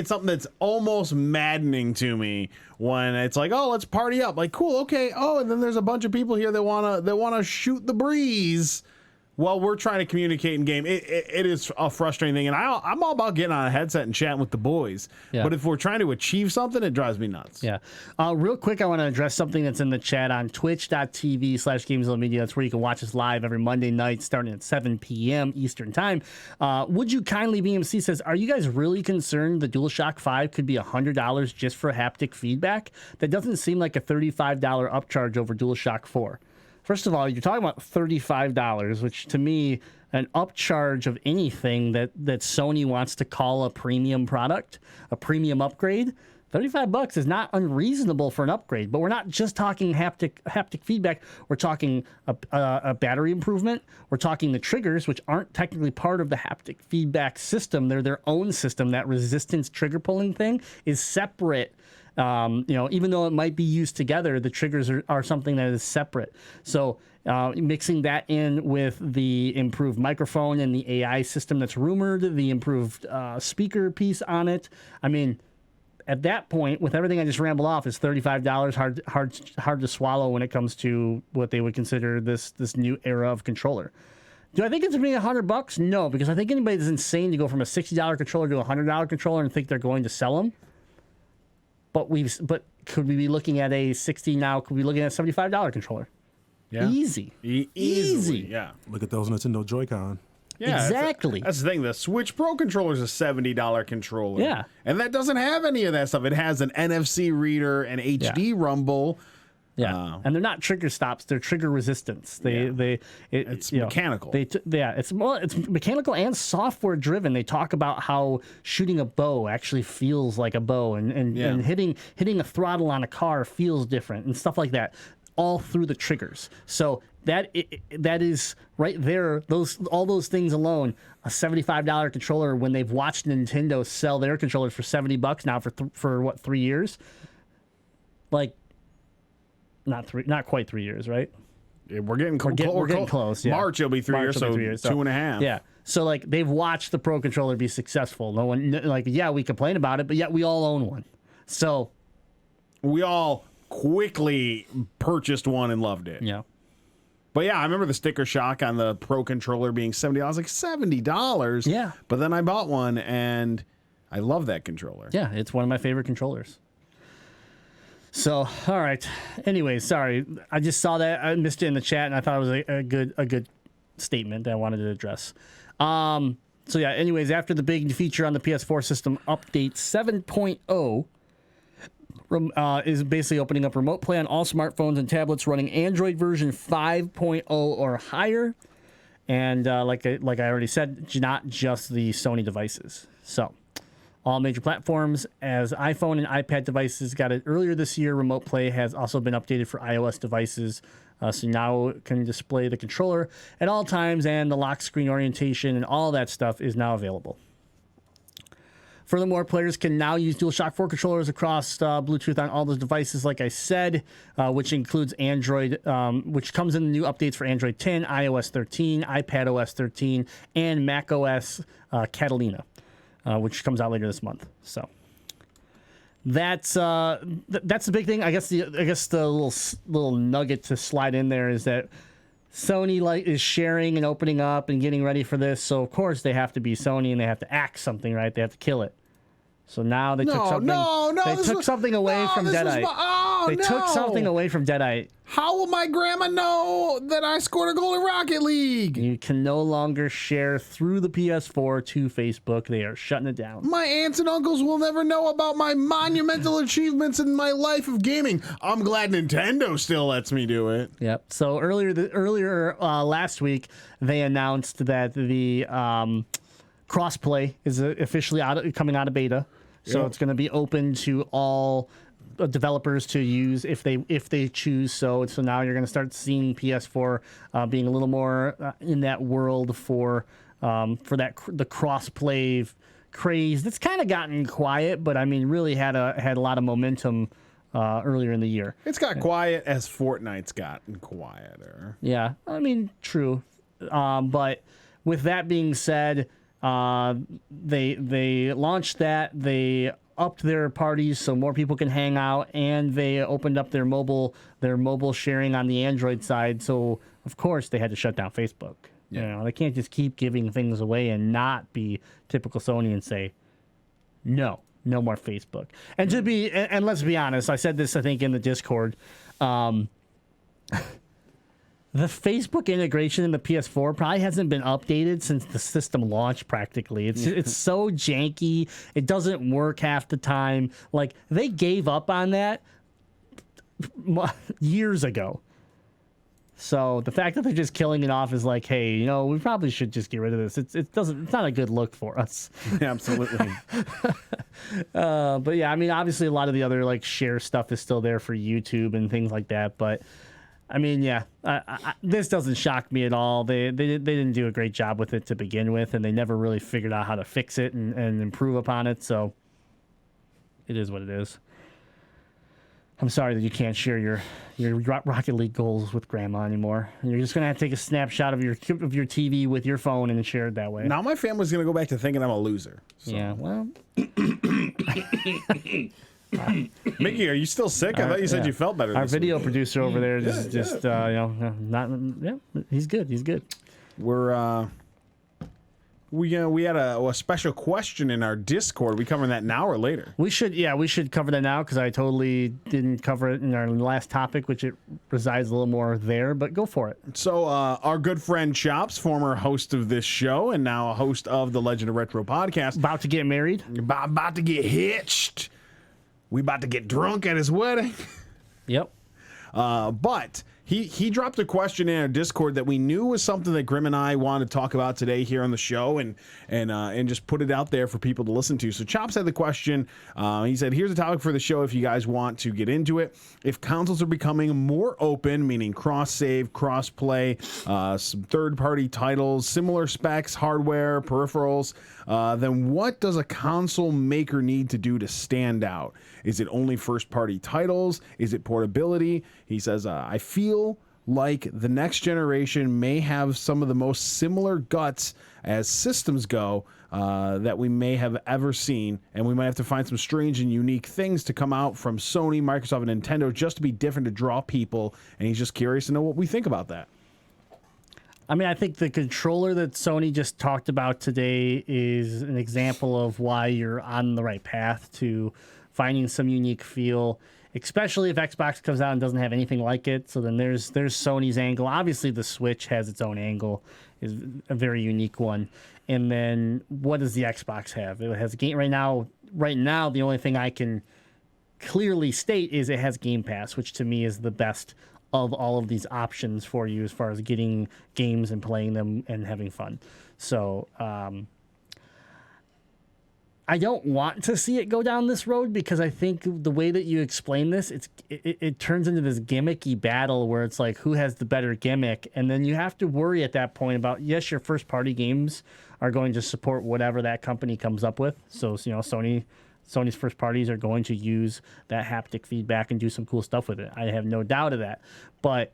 something that's almost maddening to me when it's like, oh, let's party up. Like, cool, okay. Oh, and then there's a bunch of people here that wanna shoot the breeze while we're trying to communicate in game. It is a frustrating thing, and I'm all about getting on a headset and chatting with the boys. Yeah. But if we're trying to achieve something, it drives me nuts. Yeah. Real quick, I want to address something that's in the chat on twitch.tv/GameZilla Media. That's where you can watch us live every Monday night starting at 7 p.m. Eastern Time. Would you kindly, BMC says, are you guys really concerned the DualShock 5 could be $100 just for haptic feedback? That doesn't seem like a $35 upcharge over DualShock 4. First of all, you're talking about $35, which to me, an upcharge of anything that Sony wants to call a premium product, a premium upgrade, $35 is not unreasonable for an upgrade, but we're not just talking haptic feedback. We're talking a battery improvement. We're talking the triggers, which aren't technically part of the haptic feedback system. They're their own system. That resistance trigger pulling thing is separate. Even though it might be used together, the triggers are something that is separate. So mixing that in with the improved microphone and the AI system that's rumored, the improved speaker piece on it. I mean, at that point, with everything I just rambled off, is $35 hard to swallow when it comes to what they would consider this new era of controller. Do I think it's going to be $100? No, because I think anybody that's insane to go from a $60 controller to a $100 controller and think they're going to sell them. But could we be looking at a $60 now? Could we be looking at a $75 controller? Yeah. Easy. Easily. Yeah. Look at those Nintendo Joy-Con. Yeah, exactly. That's the thing. The Switch Pro controller is a $70 controller. Yeah. And that doesn't have any of that stuff. It has an NFC reader, an HD rumble. Yeah. And they're not trigger stops. They're trigger resistance. It's mechanical. It's mechanical and software driven. They talk about how shooting a bow actually feels like a bow and hitting a throttle on a car feels different and stuff like that, all through the triggers. So that is right there. All those things alone, a $75 controller. When they've watched Nintendo sell their controllers for $70 now for 3 years, like not quite 3 years, right? We're getting we're getting close. Yeah. March it'll be 3 years, so 2.5. Yeah. So like they've watched the Pro controller be successful. No one we complain about it, but yet we all own one. So we all quickly purchased one and loved it. Yeah. But yeah, I remember the sticker shock on the Pro controller being $70. I was like, $70? Yeah. But then I bought one, and I love that controller. Yeah, it's one of my favorite controllers. So, all right. Anyways, sorry. I just saw that. I missed it in the chat, and I thought it was a good statement that I wanted to address. So, yeah, anyways, after the big feature on the PS4 system, update 7.0 is basically opening up remote play on all smartphones and tablets running Android version 5.0 or higher. And like I already said, not just the Sony devices. So all major platforms as iPhone and iPad devices got it earlier this year. Remote play has also been updated for iOS devices. So now it can display the controller at all times, and the lock screen orientation and all that stuff is now available. Furthermore, players can now use DualShock 4 controllers across Bluetooth on all those devices, like I said, which includes Android, which comes in the new updates for Android 10, iOS 13, iPadOS 13, and macOS Catalina, which comes out later this month. So that's the big thing. I guess the little nugget to slide in there is that Sony is sharing and opening up and getting ready for this, so of course they have to be Sony and they have to act something, right? They have to kill it. So now they took something away from Deadite. They took something away from Deadite. How will my grandma know that I scored a goal in Rocket League? You can no longer share through the PS4 to Facebook. They are shutting it down. My aunts and uncles will never know about my monumental achievements in my life of gaming. I'm glad Nintendo still lets me do it. Yep. So earlier last week, they announced that the crossplay is officially coming out of beta. So it's going to be open to all developers to use if they choose so. So now you're going to start seeing PS4 being a little more in that world for the crossplay craze that's kind of gotten quiet, but I mean really had a lot of momentum earlier in the year. It's got quiet as Fortnite's gotten quieter. Yeah, I mean true, but with that being said, they launched that. They upped their parties so more people can hang out, and they opened up their mobile sharing on the Android side. So of course they had to shut down Facebook. Yeah. You know, they can't just keep giving things away and not be typical Sony and say no more Facebook. And and let's be honest, I said this I think in the Discord. The Facebook integration in the PS4 probably hasn't been updated since the system launched practically. It's so janky. It doesn't work half the time. Like, they gave up on that years ago. So the fact that they're just killing it off is like, hey, you know, we probably should just get rid of this. It's not a good look for us. Absolutely. But yeah, I mean, obviously a lot of the other like share stuff is still there for YouTube and things like that. But I mean, yeah, this doesn't shock me at all. They didn't do a great job with it to begin with, and they never really figured out how to fix it and improve upon it. So it is what it is. I'm sorry that you can't share your Rocket League goals with Grandma anymore. You're just gonna have to take a snapshot of your TV with your phone and share it that way. Now my family's gonna go back to thinking I'm a loser. So. Yeah, well, Mickey, are you still sick? I thought you said you felt better. Our this video week. producer over there just you know, he's good. He's good. We had a special question in our Discord. We covering that now or later? We should cover that now because I totally didn't cover it in our last topic, which it resides a little more there. But go for it. So our good friend Chops, former host of this show and now a host of the Legend of Retro podcast, About to get married. about to get hitched. We about to get drunk at his wedding. Yep. But he dropped a question in our Discord that we knew was something that Grim and I wanted to talk about today here on the show and just put it out there for people to listen to. So Chops had the question. He said, here's a topic for the show if you guys want to get into it. If consoles are becoming more open, meaning cross-save, cross-play, some third-party titles, similar specs, hardware, peripherals, then what does a console maker need to do to stand out? Is it only first-party titles? Is it portability? He says, I feel like the next generation may have some of the most similar guts as systems go that we may have ever seen, and we might have to find some strange and unique things to come out from Sony, Microsoft, and Nintendo just to be different to draw people, and he's just curious to know what we think about that. I mean, I think the controller that Sony just talked about today is an example of why you're on the right path to finding some unique feel, especially if Xbox comes out and doesn't have anything like it. So then there's Sony's angle. Obviously, the Switch has its own angle, is a very unique one. And then what does the Xbox have? It has a game right now. Right now, the only thing I can clearly state is it has Game Pass, which to me is the best of all of these options for you as far as getting games and playing them and having fun. So I don't want to see it go down this road because I think the way that you explain this, it turns into this gimmicky battle where it's like, who has the better gimmick? And then you have to worry at that point about, yes, your first party games are going to support whatever that company comes up with. So, you know, Sony's first parties are going to use that haptic feedback and do some cool stuff with it. I have no doubt of that. But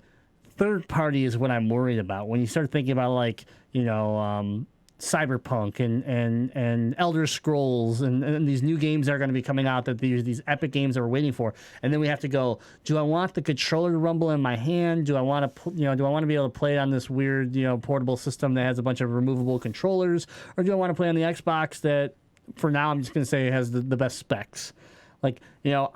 third party is what I'm worried about. When you start thinking about, like, you know, Cyberpunk and Elder Scrolls and these new games that are going to be coming out, that these epic games that we're waiting for, and then we have to go, do I want the controller to rumble in my hand? Do I want to be able to play it on this weird, you know, portable system that has a bunch of removable controllers, or do I want to play on the Xbox that, for now, I'm just going to say it has the best specs? Like, you know,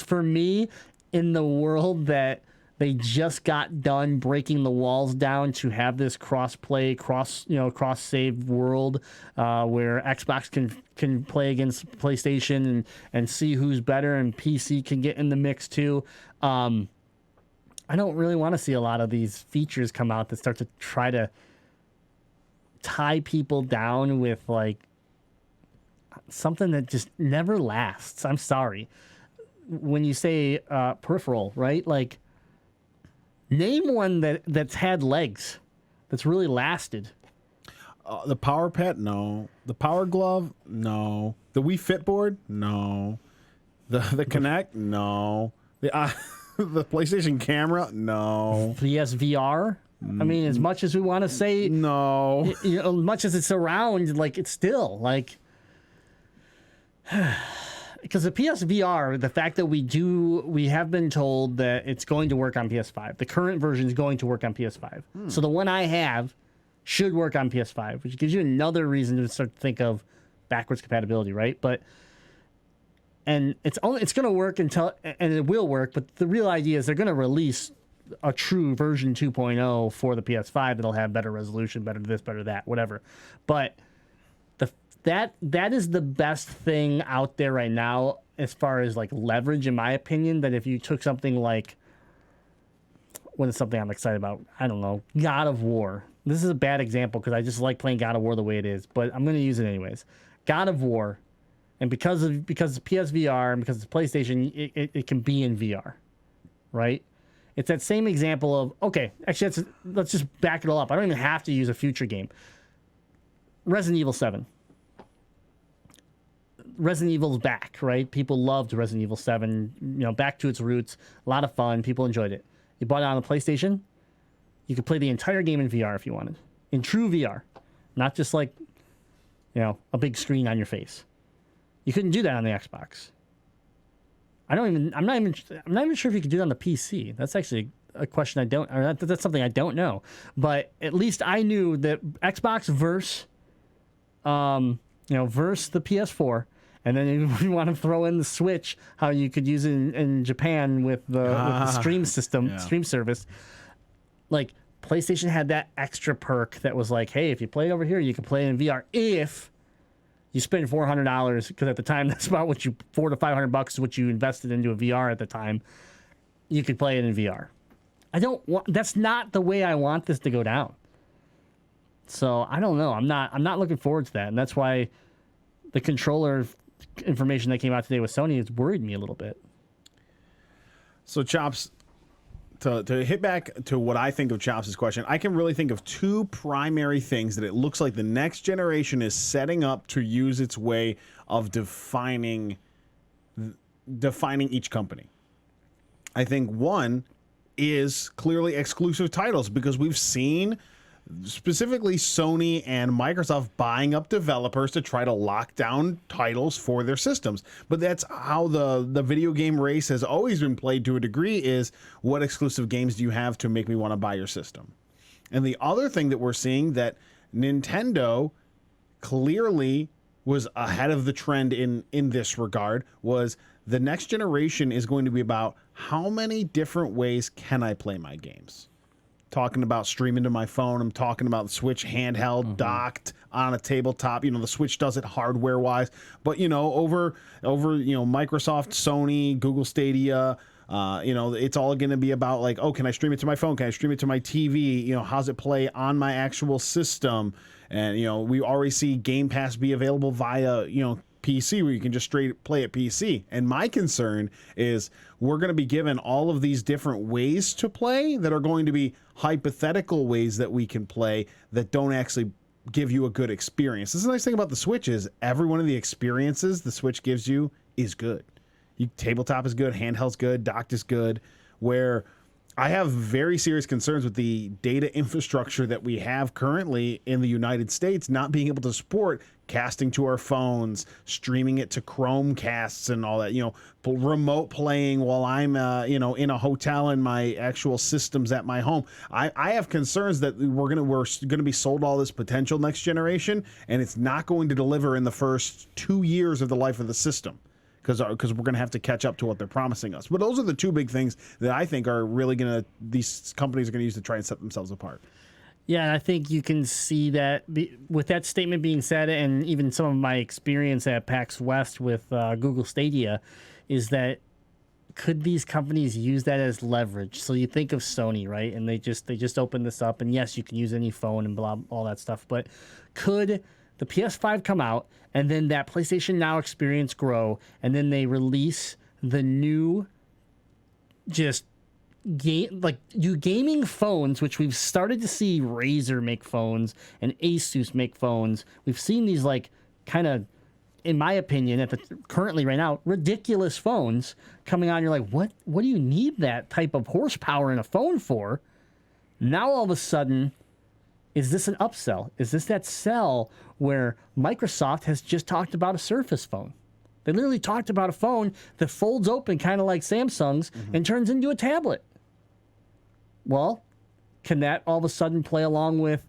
for me, in the world that they just got done breaking the walls down to have this cross-play, cross-save world where Xbox can play against PlayStation and see who's better, and PC can get in the mix too. I don't really want to see a lot of these features come out that start to try to tie people down with, like, something that just never lasts. I'm sorry. When you say peripheral, right? Like, name one that's had legs, that's really lasted. The Power Pet? No. The Power Glove? No. The Wii Fit board? No. The Kinect? No. The PlayStation camera? No. PSVR? I mean, as much as we want to say, no, you know, as much as it's around, like, it's still like, because the PSVR, the fact that we have been told that it's going to work on PS5. The current version is going to work on PS5. So the one I have should work on PS5, which gives you another reason to start to think of backwards compatibility, right? And it's going to work and it will work, but the real idea is they're going to release a true version 2.0 for the PS5 that'll have better resolution, better this, better that, whatever. But that is the best thing out there right now as far as, like, leverage, in my opinion. That if you took something like when it's something I'm excited about. I don't know. God of War. This is a bad example because I just like playing God of War the way it is, but I'm going to use it anyways. God of War, and because it's PSVR and because it's PlayStation, it can be in VR, right? It's that same example of, okay, actually, let's just back it all up. I don't even have to use a future game. Resident Evil 7. Resident Evil's back, right? People loved Resident Evil 7, back to its roots. A lot of fun. People enjoyed it. You bought it on the PlayStation. You could play the entire game in VR if you wanted. In true VR. Not just like, a big screen on your face. You couldn't do that on the Xbox. I'm not even sure if you could do that on the PC. That's actually a question that's something I don't know. But at least I knew that Xbox versus the PS4. And then if you want to throw in the Switch, how you could use it in Japan with the stream system, stream service. Like, PlayStation had that extra perk that was like, hey, if you play it over here, you can play it in VR if you spend $400, because at the time that's about what $400 to $500 is what you invested into a VR at the time. You could play it in VR. That's not the way I want this to go down. So I don't know. I'm not looking forward to that, and that's why the controller information that came out today with Sony has worried me a little bit. So Chops, to hit back to what I think of Chops' question, I can really think of two primary things that it looks like the next generation is setting up to use its way of defining each company. I think one is clearly exclusive titles, because we've seen specifically Sony and Microsoft buying up developers to try to lock down titles for their systems. But that's how the video game race has always been played to a degree, is what exclusive games do you have to make me want to buy your system? And the other thing that we're seeing that Nintendo clearly was ahead of the trend in this regard was the next generation is going to be about how many different ways can I play my games? Talking about streaming to my phone. I'm talking about the Switch handheld, docked on a tabletop. The Switch does it hardware wise, but over Microsoft, Sony, Google Stadia, it's all going to be about like, oh, can I stream it to my phone? Can I stream it to my TV? How's it play on my actual system? And we already see Game Pass be available via PC, where you can just straight play at PC. And my concern is we're going to be given all of these different ways to play that are going to be hypothetical ways that we can play that don't actually give you a good experience. This is the nice thing about the Switch is every one of the experiences the Switch gives you is good. Tabletop is good, handheld's good, docked is good, where I have very serious concerns with the data infrastructure that we have currently in the United States not being able to support casting to our phones, streaming it to Chromecasts and all that, remote playing while I'm, in a hotel in my actual systems at my home. I have concerns that we're gonna be sold all this potential next generation, and it's not going to deliver in the first 2 years of the life of the system. Because we're going to have to catch up to what they're promising us. But those are the two big things that I think are really these companies are going to use to try and set themselves apart. Yeah, and I think you can see that with that statement being said, and even some of my experience at PAX West with Google Stadia, is that could these companies use that as leverage? So you think of Sony, right? And they just opened this up, and yes, you can use any phone and blah, all that stuff. But could the PS5 come out, and then that PlayStation Now experience grow, and then they release the new gaming phones, which we've started to see Razer make phones and Asus make phones. We've seen these kind of, in my opinion, currently right now, ridiculous phones coming on. You're like, what do you need that type of horsepower in a phone for? Now all of a sudden, is this an upsell? Is this that sell where Microsoft has just talked about a Surface phone? They literally talked about a phone that folds open kind of like Samsung's and turns into a tablet. Well, can that all of a sudden play along with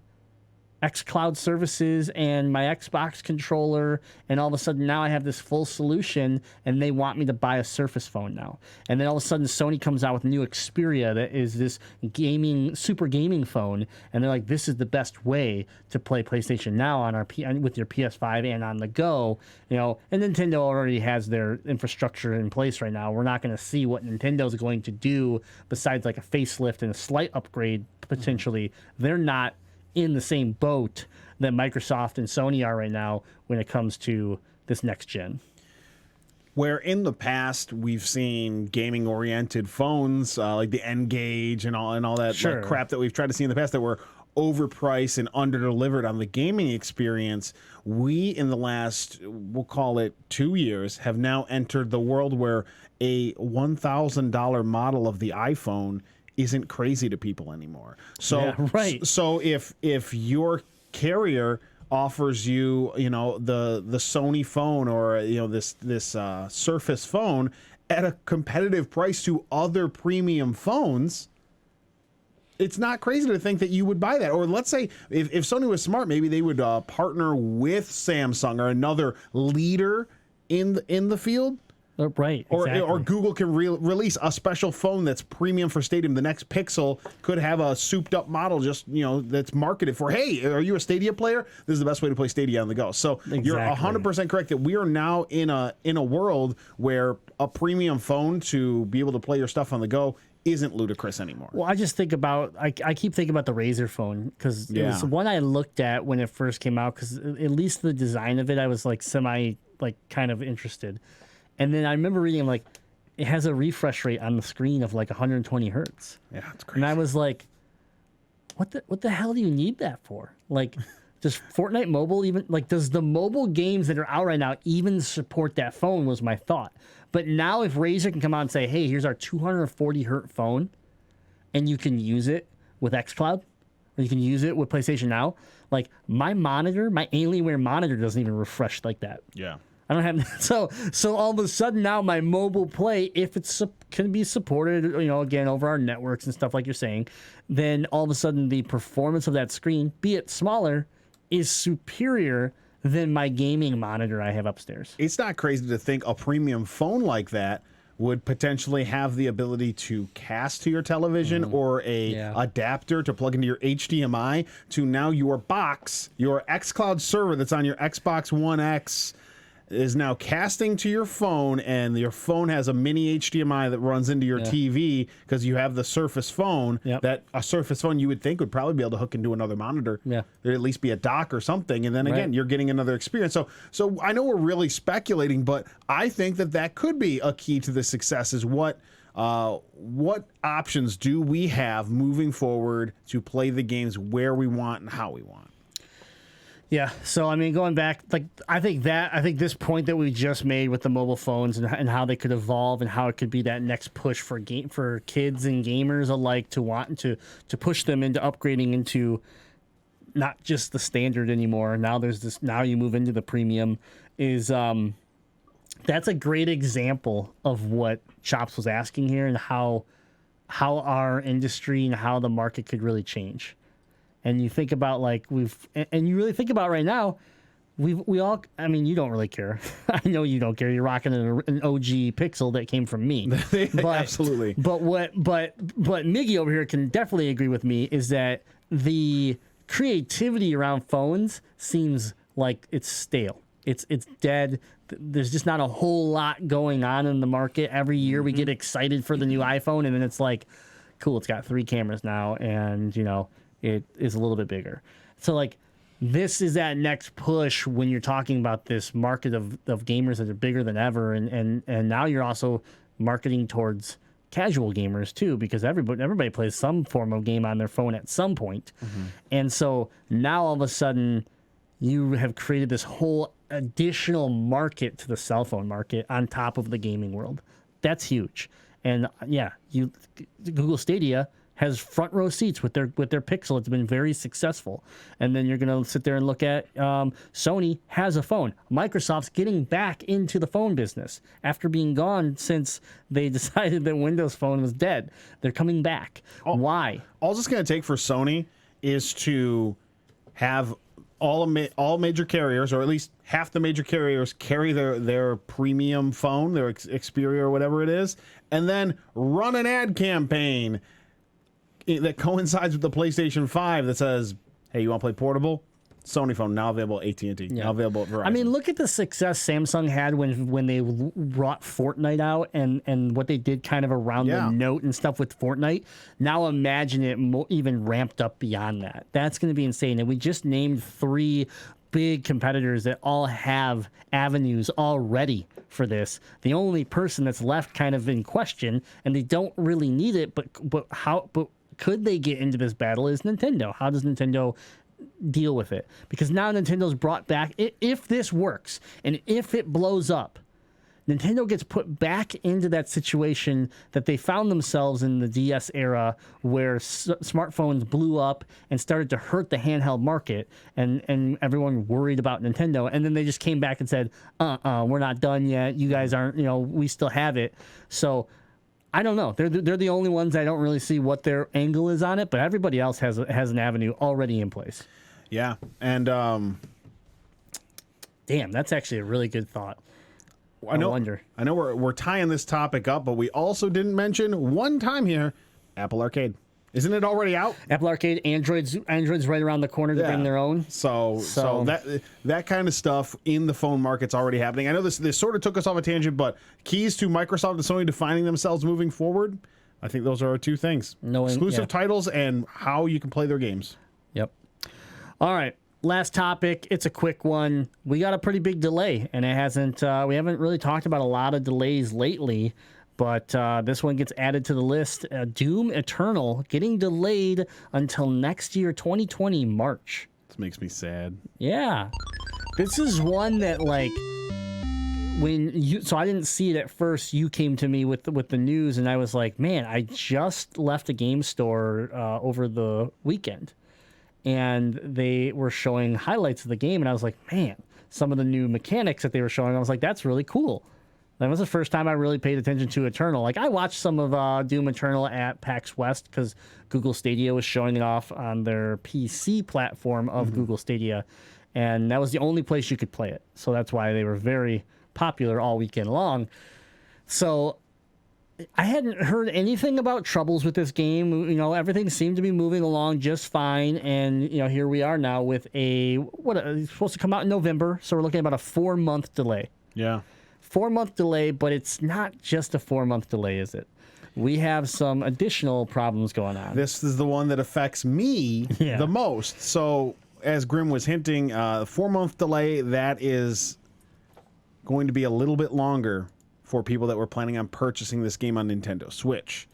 xCloud services and my Xbox controller, and all of a sudden now I have this full solution, and they want me to buy a Surface phone now. And then all of a sudden Sony comes out with a new Xperia that is this super gaming phone, and they're like, this is the best way to play PlayStation Now on with your PS5 and on the go. And Nintendo already has their infrastructure in place right now. We're not going to see what Nintendo's going to do besides like a facelift and a slight upgrade potentially. They're not in the same boat that Microsoft and Sony are right now when it comes to this next gen. Where in the past we've seen gaming-oriented phones like the N-Gage and all that Sure. like crap that we've tried to see in the past that were overpriced and under-delivered on the gaming experience, we in the last, we'll call it 2 years, have now entered the world where a $1,000 model of the iPhone isn't crazy to people anymore. So, Yeah, right. So if your carrier offers you, the Sony phone or this Surface phone at a competitive price to other premium phones, it's not crazy to think that you would buy that. Or let's say if Sony was smart, maybe they would partner with Samsung or another leader in the field. Right. Exactly. Or Google can release a special phone that's premium for Stadium. The next Pixel could have a souped up model that's marketed for, hey, are you a Stadia player? This is the best way to play Stadia on the go. So You're 100% correct that we are now in a world where a premium phone to be able to play your stuff on the go isn't ludicrous anymore. Well, I just think about, I keep thinking about the Razer phone because it was one I looked at when it first came out because at least the design of it, I was like kind of interested. And then I remember reading like it has a refresh rate on the screen of like 120 hertz. Yeah, it's crazy. And I was like, what the hell do you need that for? Like, does Fortnite Mobile even, like, does the mobile games that are out right now even support that phone was my thought. But now if Razer can come out and say, hey, here's our 240 hertz phone and you can use it with xCloud or you can use it with PlayStation Now, like my Alienware monitor doesn't even refresh like that. Yeah. I don't have so all of a sudden now my mobile play, if it's can be supported, again over our networks and stuff like you're saying, then all of a sudden the performance of that screen, be it smaller, is superior than my gaming monitor I have upstairs. It's not crazy to think a premium phone like that would potentially have the ability to cast to your television or a adapter to plug into your HDMI to now your box, your xCloud server that's on your Xbox One X is now casting to your phone, and your phone has a mini HDMI that runs into your TV because you have the Surface phone. That a Surface phone you would think would probably be able to hook into another monitor. There'd at least be a dock or something, and then again you're getting another experience. So I know we're really speculating, but I think that could be a key to the success. Is what options do we have moving forward to play the games where we want and how we want? Yeah, so I mean, going back, like I think this point that we just made with the mobile phones and how they could evolve and how it could be that next push for kids and gamers alike to want to push them into upgrading into not just the standard anymore. Now you move into the premium is that's a great example of what Chops was asking here and how our industry and how the market could really change. And you think about and you really think about right now, we all, I mean, you don't really care. I know you don't care. You're rocking an OG Pixel that came from me. But, Absolutely. But Miggy over here can definitely agree with me is that the creativity around phones seems like it's stale. It's dead. There's just not a whole lot going on in the market. Every year we get excited for the new iPhone, and then it's like, cool, it's got 3 cameras now, and it is a little bit bigger. So this is that next push when you're talking about this market of gamers that are bigger than ever, and now you're also marketing towards casual gamers too, because everybody plays some form of game on their phone at some point. And so now all of a sudden you have created this whole additional market to the cell phone market on top of the gaming world. That's huge. And Google Stadia has front row seats with their Pixel. It's been very successful. And then you're going to sit there and look at Sony has a phone. Microsoft's getting back into the phone business after being gone since they decided that Windows Phone was dead. They're coming back. Why? All it's going to take for Sony is to have all major carriers, or at least half the major carriers, carry their premium phone, their Xperia or whatever it is, and then run an ad campaign that coincides with the PlayStation 5 that says, hey, you want to play portable? Sony phone, now available at AT&T, now available at Verizon. I mean, look at the success Samsung had when they brought Fortnite out and what they did kind of around the Note and stuff with Fortnite. Now imagine it even ramped up beyond that. That's going to be insane. And we just named 3 big competitors that all have avenues already for this. The only person that's left kind of in question, and they don't really need it, but could they get into this battle is Nintendo. How does Nintendo deal with it? Because now Nintendo's brought back, if this works and if it blows up, Nintendo gets put back into that situation that they found themselves in the DS era, where smartphones blew up and started to hurt the handheld market, and everyone worried about Nintendo, and then they just came back and said, we're not done yet, you guys aren't, we still have it. So I don't know. They're the only ones I don't really see what their angle is on it, but everybody else has an avenue already in place. Yeah, and damn, that's actually a really good thought. I know we're tying this topic up, but we also didn't mention one time here Apple Arcade. Isn't it already out? Apple Arcade, Android's right around the corner to bring their own. So that kind of stuff in the phone market's already happening. I know this sort of took us off a tangent, but keys to Microsoft and Sony defining themselves moving forward, I think those are our 2 things. Exclusive titles and how you can play their games. Yep. All right. Last topic. It's a quick one. We got a pretty big delay, and it hasn't. We haven't really talked about a lot of delays lately. But this one gets added to the list. Doom Eternal getting delayed until next year, 2020, March. This makes me sad. Yeah. This is one that, like, so I didn't see it at first. You came to me with the news, and I was like, man, I just left a game store over the weekend. And they were showing highlights of the game, and I was like, man, some of the new mechanics that they were showing, I was like, that's really cool. That was the first time I really paid attention to Eternal. Like, I watched some of Doom Eternal at PAX West because Google Stadia was showing it off on their PC platform of Google Stadia, and that was the only place you could play it. So that's why they were very popular all weekend long. So I hadn't heard anything about troubles with this game. Everything seemed to be moving along just fine, and here we are now with it's supposed to come out in November, so we're looking at about a 4-month delay. Yeah. 4-month delay, but it's not just a 4-month delay, is it? We have some additional problems going on. This is the one that affects me the most. So, as Grim was hinting, 4-month delay, that is going to be a little bit longer for people that were planning on purchasing this game on Nintendo Switch.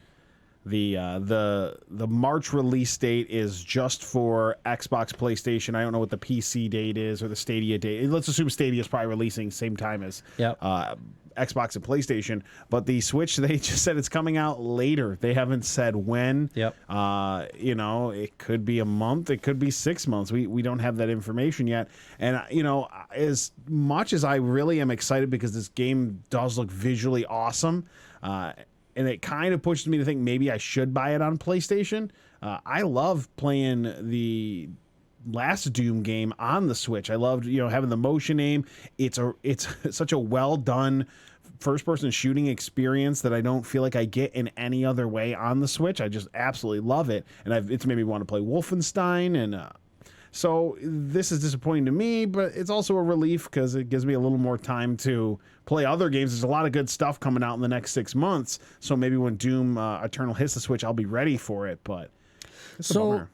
The March release date is just for Xbox, PlayStation. I don't know what the PC date is or the Stadia date. Let's assume Stadia is probably releasing same time as Xbox and PlayStation. But the Switch, they just said it's coming out later. They haven't said when. Yep. It could be a month. It could be 6 months. We don't have that information yet. And, as much as I really am excited because this game does look visually awesome, and it kind of pushes me to think maybe I should buy it on PlayStation. I love playing the last Doom game on the Switch. I loved, having the motion aim. It's such a well done first-person shooting experience that I don't feel like I get in any other way on the Switch. I just absolutely love it, and it's made me want to play Wolfenstein, and so this is disappointing to me, but it's also a relief because it gives me a little more time to play other games. There's a lot of good stuff coming out in the next 6 months, so maybe when Doom Eternal hits the Switch, I'll be ready for it, but it's a bummer.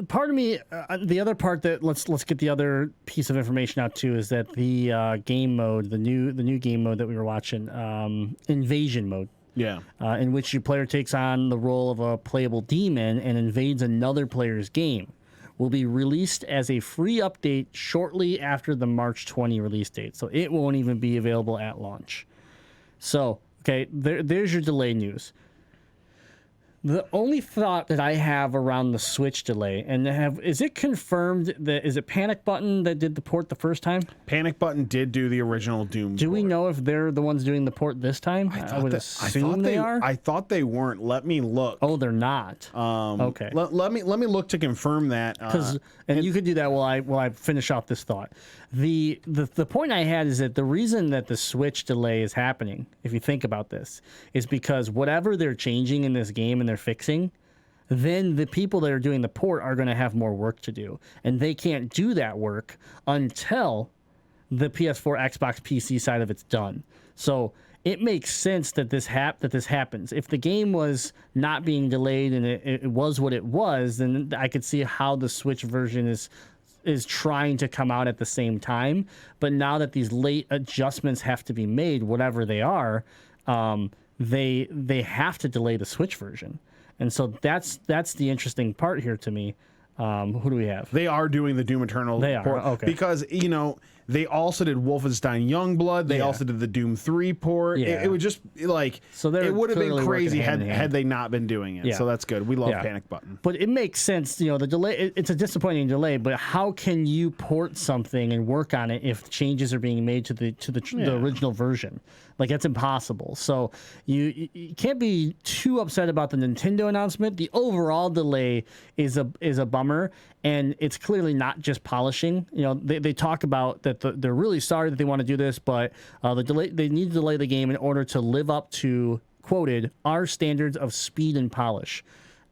Part of me, the other part that let's get the other piece of information out too is that the game mode, the new game mode that we were watching, invasion mode. Yeah. In which your player takes on the role of a playable demon and invades another player's game, will be released as a free update shortly after the March 20 release date. So it won't even be available at launch. So, okay, there's your delay news. The only thought that I have around the Switch delay, and is it confirmed that is it Panic Button that did the port the first time? Panic Button did do the original Doom. Do we port. know if they're the ones doing the port this time? I would assume they are. I thought they weren't. Let me look. Oh, they're not. Okay. Let me look to confirm that. And you could do that while I finish off this thought. The point I had is that the reason that the Switch delay is happening, if you think about this, is because whatever they're changing in this game and they're fixing, then the people that are doing the port are going to have more work to do, and they can't do that work until the PS4, Xbox, PC side of it's done. So it makes sense that this happens. If the game was not being delayed and it was what it was, then I could see how the Switch version is trying to come out at the same time. But now that these late adjustments have to be made, whatever they are, they have to delay the Switch version. And so that's the interesting part here to me. Who do we have? They are doing the Doom Eternal port. Okay. Because, they also did Wolfenstein Youngblood. They also did the Doom 3 port. Yeah. It would just, So it would have been clearly crazy working hand in hand. had they not been doing it. Yeah. So that's good. We love Yeah. Panic Button. But it makes sense, the delay, it's a disappointing delay, but how can you port something and work on it if changes are being made to the original version? Like, that's impossible. So you can't be too upset about the Nintendo announcement. The overall delay is a bummer, and it's clearly not just polishing. They talk about that they're really sorry that they want to do this, but they need to delay the game in order to live up to, quoted, our standards of speed and polish.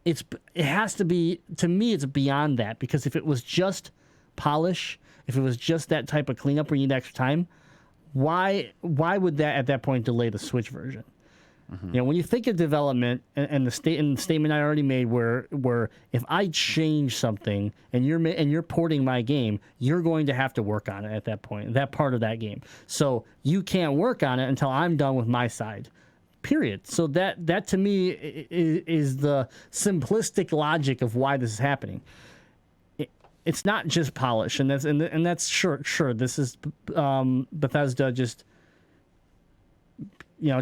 It has to be, to me, it's beyond that, because if it was just polish, if it was just that type of cleanup where you need extra time, why would that at that point delay the Switch version? Mm-hmm. When you think of development and the statement I already made, where if I change something and you're porting my game, you're going to have to work on it at that point, that part of that game. So you can't work on it until I'm done with my side. Period. So that to me is the simplistic logic of why this is happening. It's not just polish, and that's sure. This is Bethesda just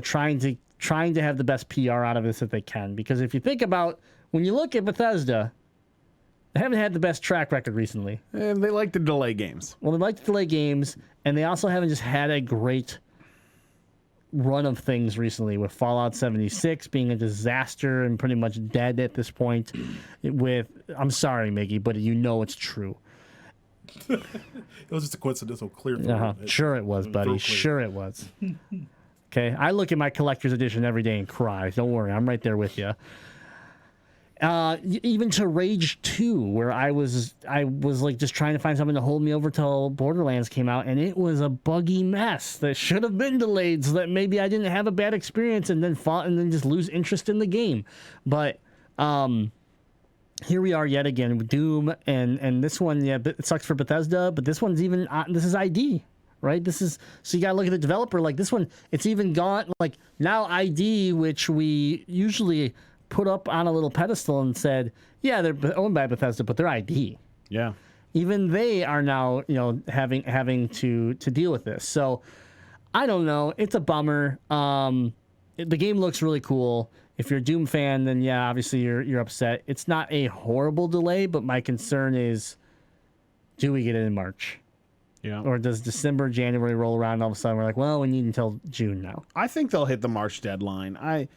trying to have the best PR out of this that they can. Because if you think about, when you look at Bethesda, they haven't had the best track record recently. And they like to delay games. Well, they like to delay games, and they also haven't just had a great run of things recently, with Fallout 76 being a disaster and pretty much dead at this point. I'm sorry, Miggy, but it's true. It was just a coincidental clear. Sure it was, buddy. Sure it was. Okay, I look at my collector's edition every day and cry. Don't worry, I'm right there with you. Even to Rage 2, where I was like just trying to find something to hold me over till Borderlands came out, and it was a buggy mess that should have been delayed so that maybe I didn't have a bad experience and then just lose interest in the game. But here we are yet again with Doom, and this one, it sucks for Bethesda, but this one's even this is ID. Right, so you gotta look at the developer. Like this one, it's even gone. Like now, ID, which we usually put up on a little pedestal and said, yeah, they're owned by Bethesda, but they're ID. Yeah. Even they are now, having to deal with this. So I don't know. It's a bummer. The game looks really cool. If you're a Doom fan, then yeah, obviously you're upset. It's not a horrible delay, but my concern is, do we get it in March? Yeah. Or does December, January roll around and all of a sudden we're like, well, we need until June now? I think they'll hit the March deadline.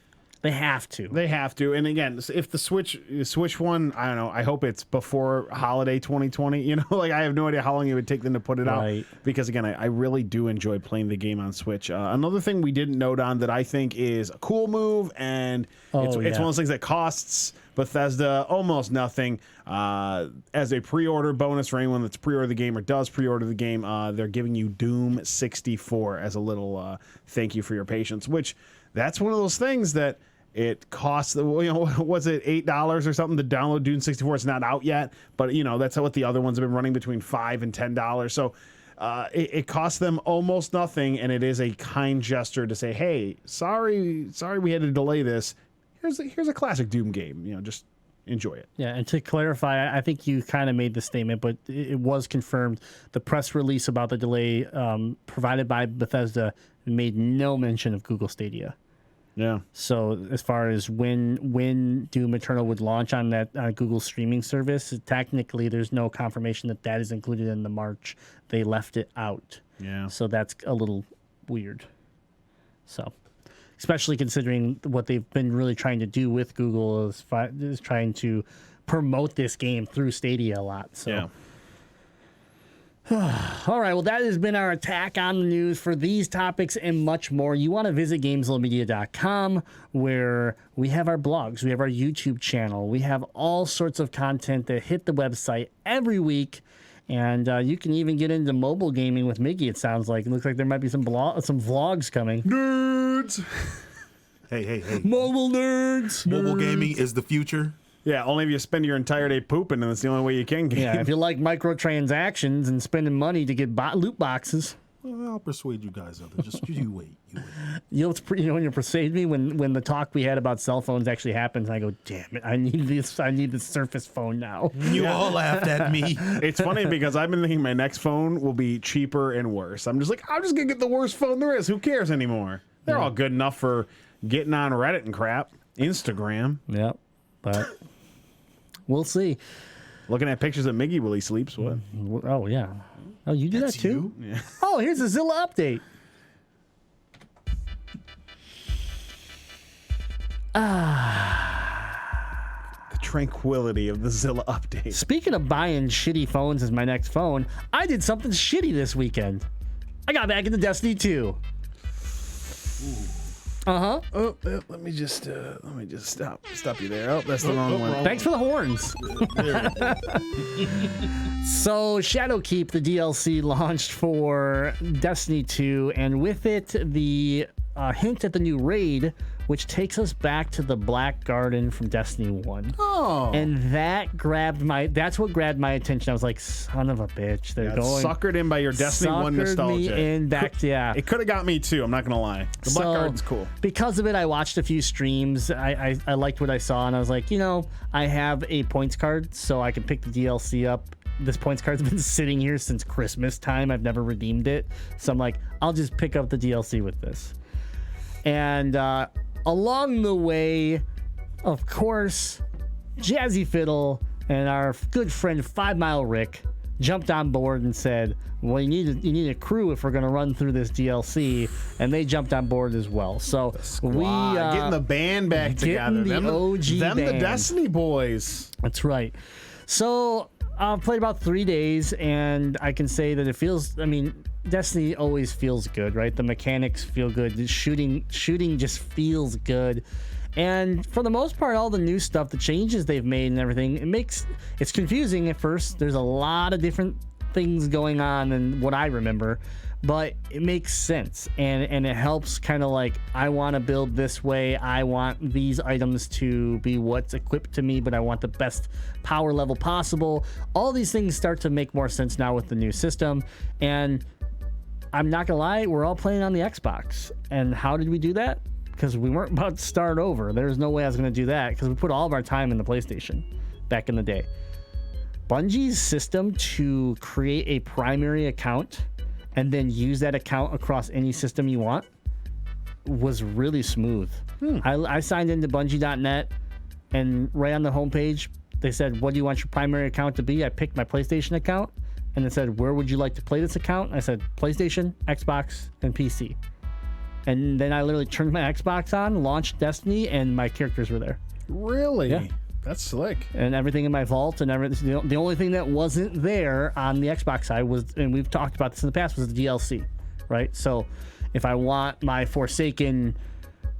They have to. They have to. And again, if the Switch one, I don't know, I hope it's before holiday 2020. I have no idea how long it would take them to put it out. Because again, I really do enjoy playing the game on Switch. Another thing we didn't note on that I think is a cool move, and it's one of those things that costs Bethesda almost nothing. As a pre-order bonus for anyone that's pre-ordered the game or does pre-order the game, they're giving you Doom 64 as a little thank you for your patience, which that's one of those things that it costs, was it $8 or something to download Doom 64? It's not out yet, but that's what the other ones have been running, between $5 and $10. So it costs them almost nothing, and it is a kind gesture to say, hey, sorry we had to delay this. Here's a classic Doom game. Just enjoy it. Yeah, and to clarify, I think you kind of made the statement, but it was confirmed. The press release about the delay provided by Bethesda made no mention of Google Stadia. Yeah. So as far as when Doom Eternal would launch on that Google streaming service, technically there's no confirmation that is included in the March. They left it out. Yeah. So that's a little weird. So, especially considering what they've been really trying to do with Google is trying to promote this game through Stadia a lot. So. Yeah. All right, well, that has been our attack on the news. For these topics and much more, you want to visit GameZillaMedia.com, where we have our blogs, we have our YouTube channel, we have all sorts of content that hit the website every week, and you can even get into mobile gaming with Miggy, it sounds like. It looks like there might be some vlogs coming. Nerds! Hey. Mobile nerds! Mobile gaming is the future. Yeah, only if you spend your entire day pooping, and that's the only way you can game. Yeah, if you like microtransactions and spending money to get loot boxes. Well, I'll persuade you guys of it. Just you wait. You know when you persuade me when the talk we had about cell phones actually happens, and I go, damn it, I need this Surface phone now. You all laughed at me. It's funny because I've been thinking my next phone will be cheaper and worse. I'm just gonna get the worst phone there is. Who cares anymore? They're all good enough for getting on Reddit and crap, Instagram. Yep, but we'll see. Looking at pictures of Miggy while he sleeps. What? Oh yeah. Oh, you do That's that too? you? Yeah. Oh, here's a Zilla update. The tranquility of the Zilla update. Speaking of buying shitty phones as my next phone, I did something shitty this weekend. I got back into Destiny 2. Uh-huh. Oh, let me just stop you there. Oh, that's the wrong one. Thanks for the horns. So Shadowkeep, the DLC, launched for Destiny 2, and with it, the hint at the new raid, which takes us back to the Black Garden from Destiny 1. Oh. And that's what grabbed my attention. I was like, son of a bitch. They're going suckered in by your Destiny 1 nostalgia. me in back to, yeah. It could have got me too, I'm not going to lie. The Black Garden's cool. Because of it, I watched a few streams. I liked what I saw, and I was like, I have a points card, so I can pick the DLC up. This points card's been sitting here since Christmas time. I've never redeemed it. So I'm like, I'll just pick up the DLC with this. And along the way, of course, Jazzy Fiddle and our good friend 5 Mile Rick jumped on board and said, well, you need a crew if we're going to run through this DLC, and they jumped on board as well. So we getting the band back together. The OG band. the Destiny boys. That's right. So I've played about 3 days, and I can say that it feels. I mean, Destiny always feels good, right? The mechanics feel good. The shooting just feels good. And for the most part, all the new stuff, the changes they've made and everything, it's confusing at first. There's a lot of different things going on than what I remember, but it makes sense. And it helps kind of like, I want to build this way. I want these items to be what's equipped to me, but I want the best power level possible. All these things start to make more sense now with the new system. And I'm not gonna lie, we're all playing on the Xbox. And how did we do that? Because we weren't about to start over. There's no way I was gonna do that because we put all of our time in the PlayStation back in the day. Bungie's system to create a primary account and then use that account across any system you want was really smooth. I signed into Bungie.net, and right on the homepage, they said, what do you want your primary account to be? I picked my PlayStation account, and it said, where would you like to play this account? I said, PlayStation, Xbox, and PC. And then I literally turned my Xbox on, launched Destiny, and my characters were there. Really? Yeah. That's slick. And everything in my vault and everything. The only thing that wasn't there on the Xbox side was, and we've talked about this in the past, was the DLC, right? So if I want my Forsaken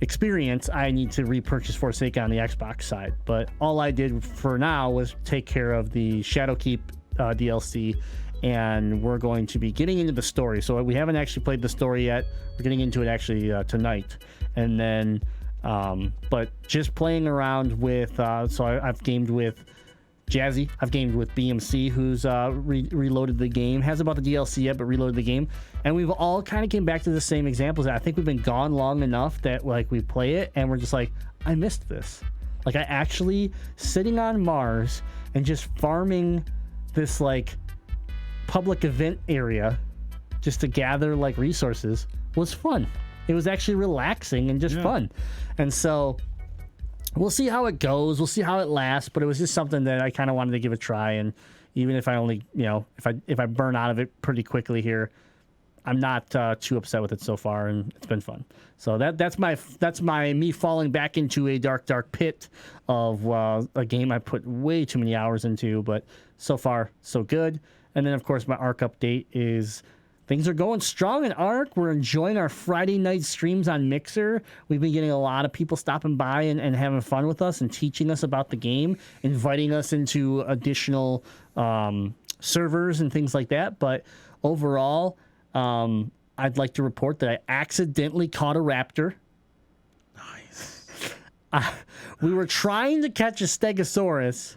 experience, I need to repurchase Forsaken on the Xbox side. But all I did for now was take care of the Shadowkeep DLC, and we're going to be getting into the story. So we haven't actually played the story yet. We're getting into it actually tonight. And then but just playing around with so I've gamed with Jazzy, I've gamed with BMC, who's reloaded the game, hasn't bought the DLC yet but reloaded the game, and we've all kind of came back to the same examples. I think we've been gone long enough that like we play it and we're just like, I missed this. Like, I actually sitting on Mars and just farming this like public event area just to gather like resources was fun. It was actually relaxing and just fun. And so we'll see how it goes. We'll see how it lasts. But it was just something that I kind of wanted to give a try. And even if I only, if I burn out of it pretty quickly here, I'm not too upset with it so far, and it's been fun. So that's my me falling back into a dark pit of a game I put way too many hours into, but so far so good. And then of course my Arc update is things are going strong in Arc. We're enjoying our Friday night streams on Mixer. We've been getting a lot of people stopping by and having fun with us and teaching us about the game, inviting us into additional servers and things like that. But overall, I'd like to report that I accidentally caught a raptor. Nice. We were trying to catch a stegosaurus,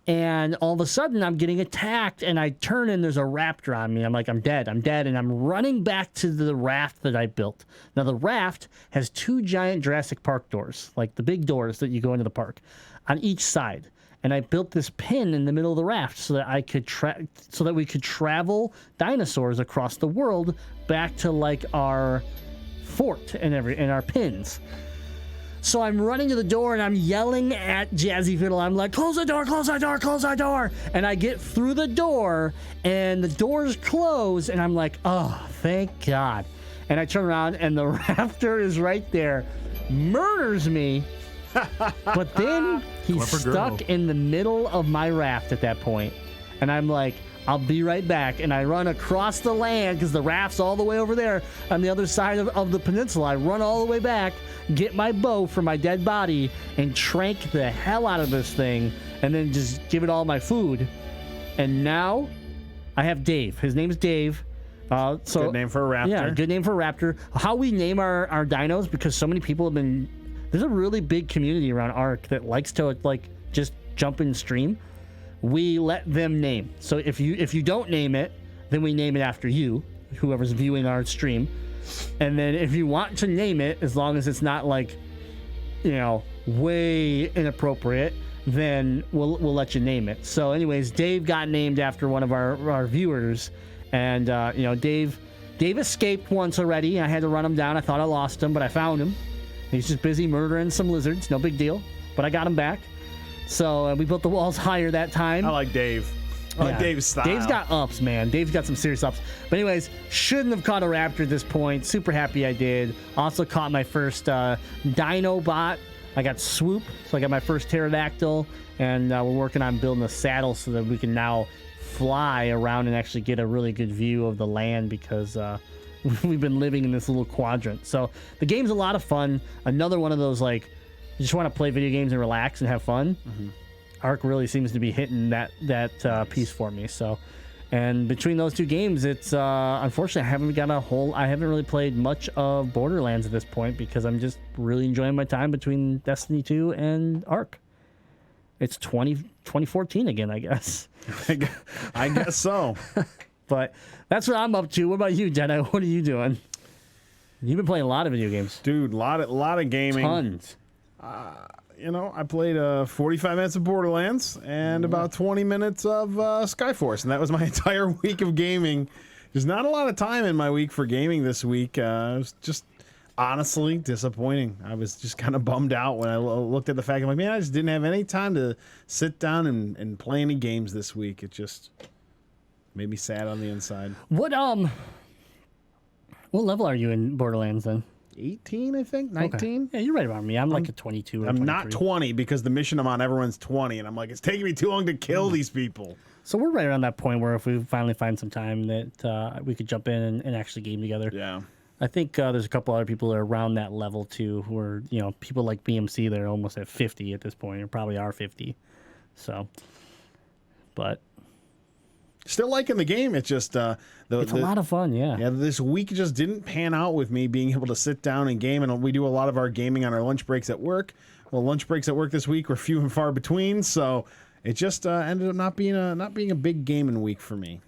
and all of a sudden I'm getting attacked, and I turn and there's a raptor on me. I'm like, I'm dead, and I'm running back to the raft that I built. Now the raft has 2 giant Jurassic Park doors, like the big doors that you go into the park, on each side. And I built this pin in the middle of the raft so that I could we could travel dinosaurs across the world back to like our fort and our pins. So I'm running to the door and I'm yelling at Jazzy Fiddle. I'm like, close the door, close the door, close the door. And I get through the door and the doors close and I'm like, oh, thank God. And I turn around and the raptor is right there, murders me. But then he's stuck in the middle of my raft at that point. And I'm like, I'll be right back. And I run across the land because the raft's all the way over there on the other side of the peninsula. I run all the way back, get my bow for my dead body, and trank the hell out of this thing, and then just give it all my food. And now I have Dave. His name's Dave. Good name for a raptor. Yeah, good name for a raptor. How we name our dinos, because so many people have been... There's a really big community around Arc that likes to like just jump in stream. We let them name. So if you don't name it, then we name it after you, whoever's viewing our stream. And then if you want to name it, as long as it's not like, way inappropriate, then we'll let you name it. So anyways, Dave got named after one of our viewers, and Dave escaped once already. I had to run him down. I thought I lost him, but I found him. He's just busy murdering some lizards. No big deal. But I got him back. So we built the walls higher that time. I like Dave. I like Dave's style. Dave's got ups, man. Dave's got some serious ups. But anyways, shouldn't have caught a raptor at this point. Super happy I did. Also caught my first dino bot. I got Swoop. So I got my first pterodactyl. And we're working on building a saddle so that we can now fly around and actually get a really good view of the land, because... we've been living in this little quadrant. So the game's a lot of fun. Another one of those, like, you just want to play video games and relax and have fun. Mm-hmm. Arc really seems to be hitting that piece for me. So, and between those 2 games, it's unfortunately I haven't really played much of Borderlands at this point, because I'm just really enjoying my time between Destiny 2 and Arc. It's 2014 again, I guess. I guess so. But that's what I'm up to. What about you, Jedi? What are you doing? You've been playing a lot of video games. Dude, a lot of gaming. Tons. I played 45 minutes of Borderlands and about 20 minutes of Skyforce, and that was my entire week of gaming. There's not a lot of time in my week for gaming this week. It was just honestly disappointing. I was just kind of bummed out when I looked at the fact. I'm like, man, I just didn't have any time to sit down and play any games this week. It just... made me sad on the inside. What level are you in Borderlands then? 18, I think. 19. Okay. Yeah, you're right around me. I'm like a 22 or I'm 23. not 20 because the mission I'm on, everyone's 20, and I'm like, it's taking me too long to kill these people. So we're right around that point where if we finally find some time that we could jump in and actually game together. Yeah. I think there's a couple other people that are around that level too, who are, people like BMC that are almost at 50 at this point, or probably are 50. So, but... Still liking the game. It's just it's a lot of fun, yeah. Yeah, this week just didn't pan out with me being able to sit down and game, and we do a lot of our gaming on our lunch breaks at work. Well, lunch breaks at work this week were few and far between, so it just ended up not being a big gaming week for me.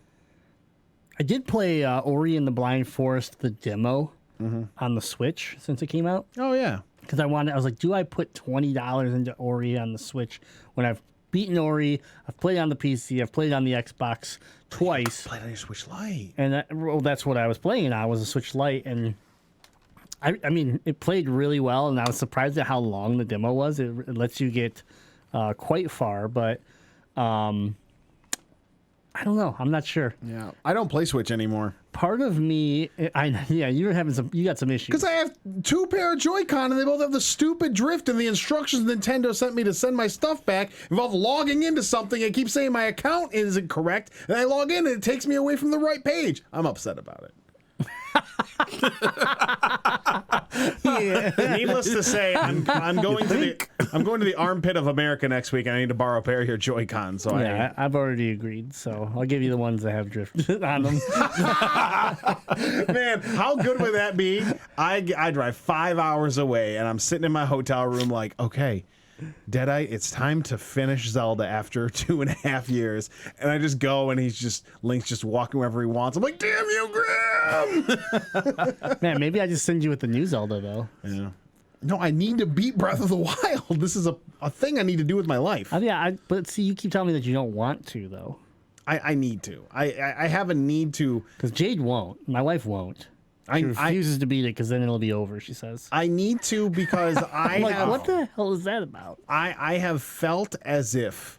I did play Ori and the Blind Forest, the demo, on the Switch since it came out. Oh yeah, because I was like, do I put $20 into Ori on the Switch when I've beaten Ori? I've played it on the PC. I've played it on the Xbox twice. Played on your Switch Lite. And that's what I was playing on, was a Switch Lite. And I mean, it played really well, and I was surprised at how long the demo was. It lets you get quite far, but I don't know. I'm not sure. Yeah, I don't play Switch anymore. Part of me, you got some issues. Because I have 2 pair of Joy-Con and they both have the stupid drift, and the instructions Nintendo sent me to send my stuff back involve logging into something. It keeps saying my account isn't correct, and I log in and it takes me away from the right page. I'm upset about it. Needless to say, I'm going to the armpit of America next week, and I need to borrow a pair of your Joy-Con. So I've already agreed. So I'll give you the ones that have drift on them. Man, how good would that be? I drive 5 hours away, and I'm sitting in my hotel room like, okay, Deadite, it's time to finish Zelda after 2.5 years. And I just go, and Link's just walking wherever he wants. I'm like, damn you, Graham! Man, maybe I just send you with the new Zelda, though. Yeah. No, I need to beat Breath of the Wild. This is a thing I need to do with my life. But see, you keep telling me that you don't want to, though. I need to. I have a need to. Because Jade won't. My wife won't. She refuses to beat it because then it'll be over, she says. I need to because I'm like, what the hell is that about? I have felt as if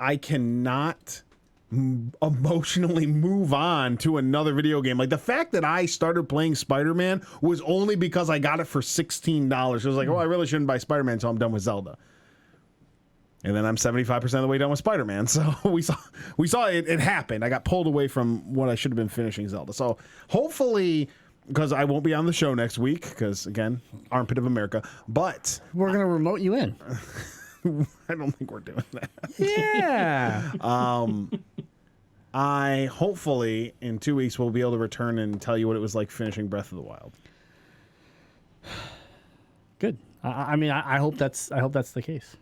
I cannot emotionally move on to another video game. Like, the fact that I started playing Spider-Man was only because I got it for $16. It was like, oh, I really shouldn't buy Spider-Man until I'm done with Zelda. And then I'm 75% of the way done with Spider-Man. So we saw it happen. I got pulled away from what I should have been finishing Zelda. So hopefully, because I won't be on the show next week, because again, armpit of America, but we're going to remote you in. I don't think we're doing that. Yeah. I hopefully in 2 weeks will be able to return and tell you what it was like finishing Breath of the Wild. Good. I hope that's the case.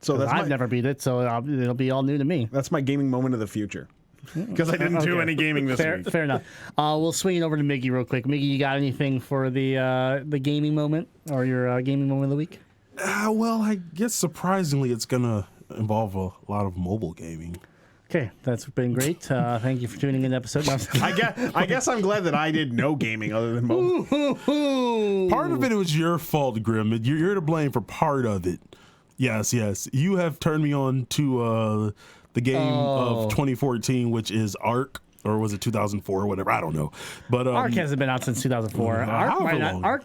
So I've never beat it, so it'll be all new to me. That's my gaming moment of the future. Because I didn't do any gaming this week. Fair enough. We'll swing it over to Miggy real quick. Miggy, you got anything for the gaming moment or your gaming moment of the week? Well, I guess surprisingly, it's gonna involve a lot of mobile gaming. Okay, that's been great. Thank you for tuning in to episode. I guess I'm glad that I did no gaming other than mobile. Part of it was your fault, Grim. You're to blame for part of it. Yes. You have turned me on to the game of 2014, which is Ark, or was it 2004 or whatever? I don't know. But Ark hasn't been out since 2004. Ark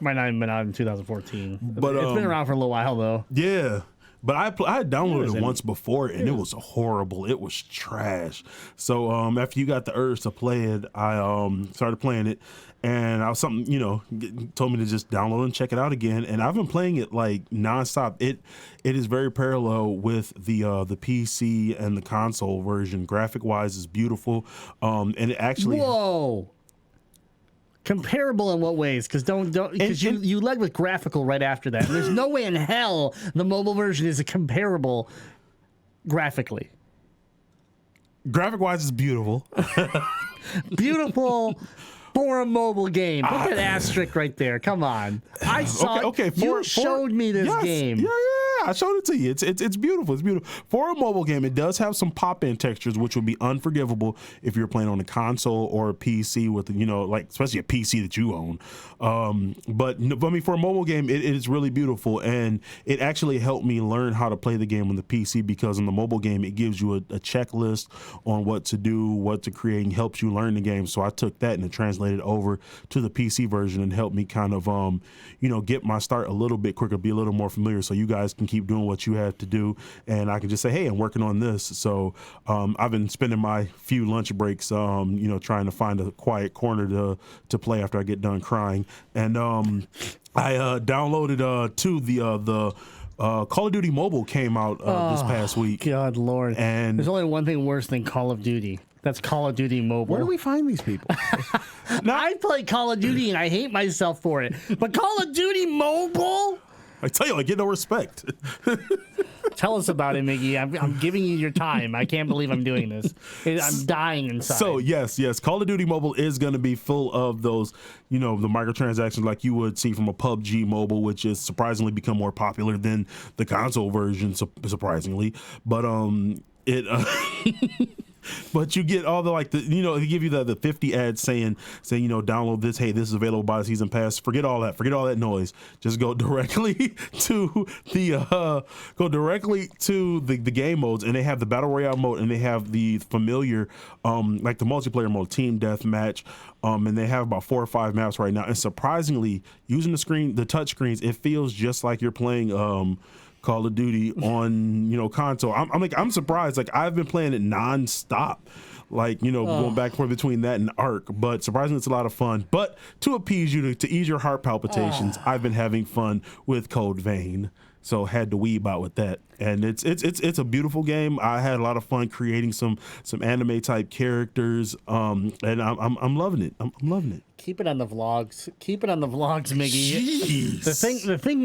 might not have been out in 2014. But it's been around for a little while, though. Yeah. But I had downloaded it once before, and it was horrible. It was trash. So after you got the urge to play it, I started playing it, and I was told me to just download and check it out again. And I've been playing it like nonstop. It is very parallel with the PC and the console version. Graphic wise, is beautiful, and it actually comparable in what ways? Because because you led with graphical right after that. And there's no way in hell the mobile version is comparable graphically. Graphic wise, is beautiful. Beautiful for a mobile game. Put that asterisk right there. Come on. I saw. You showed me this game. Yeah. I showed it to you. It's beautiful. It's beautiful. For a mobile game, it does have some pop-in textures, which would be unforgivable if you're playing on a console or a PC with, especially a PC that you own. But for a mobile game, it is really beautiful, and it actually helped me learn how to play the game on the PC, because in the mobile game, it gives you a checklist on what to do, what to create, and helps you learn the game. So I took that and it translated over to the PC version and helped me kind of, get my start a little bit quicker, be a little more familiar, so you guys can keep doing what you have to do, and I can just say, hey, I'm working on this. So I've been spending my few lunch breaks, trying to find a quiet corner to play after I get done crying. And I downloaded the Call of Duty Mobile came out this past week. God Lord. And there's only one thing worse than Call of Duty. That's Call of Duty Mobile. Where do we find these people? I play Call of Duty and I hate myself for it. But Call of Duty Mobile? I tell you, I get no respect. Tell us about it, Miggy. I'm giving you your time. I can't believe I'm doing this. I'm dying inside. So, yes. Call of Duty Mobile is going to be full of those, the microtransactions like you would see from a PUBG Mobile, which has surprisingly become more popular than the console version, surprisingly. But But you get all the they give you the 50 ads saying download this. Hey, this is available by the season pass. Forget all that. Forget all that noise. Just go directly to the game modes, and they have the battle royale mode, and they have the familiar like the multiplayer mode, team deathmatch, and they have about 4 or 5 maps right now. And surprisingly, using the touch screens, it feels just like you're playing Call of Duty on console. I'm surprised. Like, I've been playing it nonstop, going back and forth between that and Ark. But surprisingly, it's a lot of fun. But to appease you, to ease your heart palpitations, I've been having fun with Code Vein. So had to weeb out with that, and it's a beautiful game. I had a lot of fun creating some anime type characters, and I'm loving it. I'm loving it. Keep it on the vlogs. Keep it on the vlogs, Miggy. Jeez.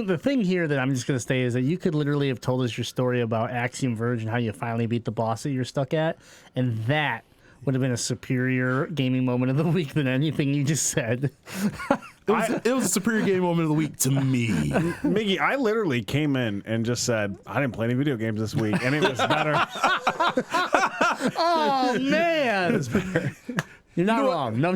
The thing here that I'm just gonna say is that you could literally have told us your story about Axiom Verge and how you finally beat the boss that you're stuck at, and that would have been a superior gaming moment of the week than anything you just said. It was a superior game moment of the week to me. Miggy, I literally came in and just said, I didn't play any video games this week, and it was better. Oh, man. You're not wrong. No,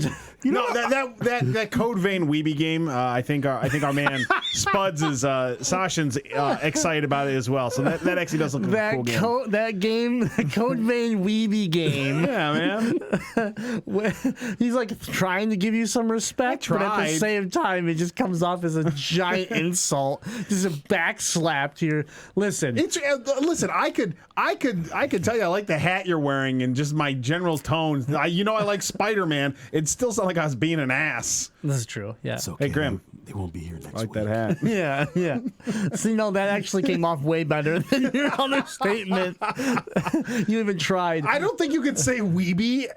that Code Vein Weeby game. I think our man Spuds is Sashin's excited about it as well. So that actually does look like a cool game. The Code Vein Weeby game. Yeah, man. He's like trying to give you some respect, but at the same time, it just comes off as a giant insult. Just a back slap to your. Listen. Listen. I could tell you I like the hat you're wearing and just my general tone. I like Spider-Man. It still sounds like I was being an ass. This is true. Yeah. It's okay. Hey, Grim. They won't be here next I like week. that hat. Yeah. See, no, that actually came off way better than your other statement. You even tried. I don't think you could say weeby.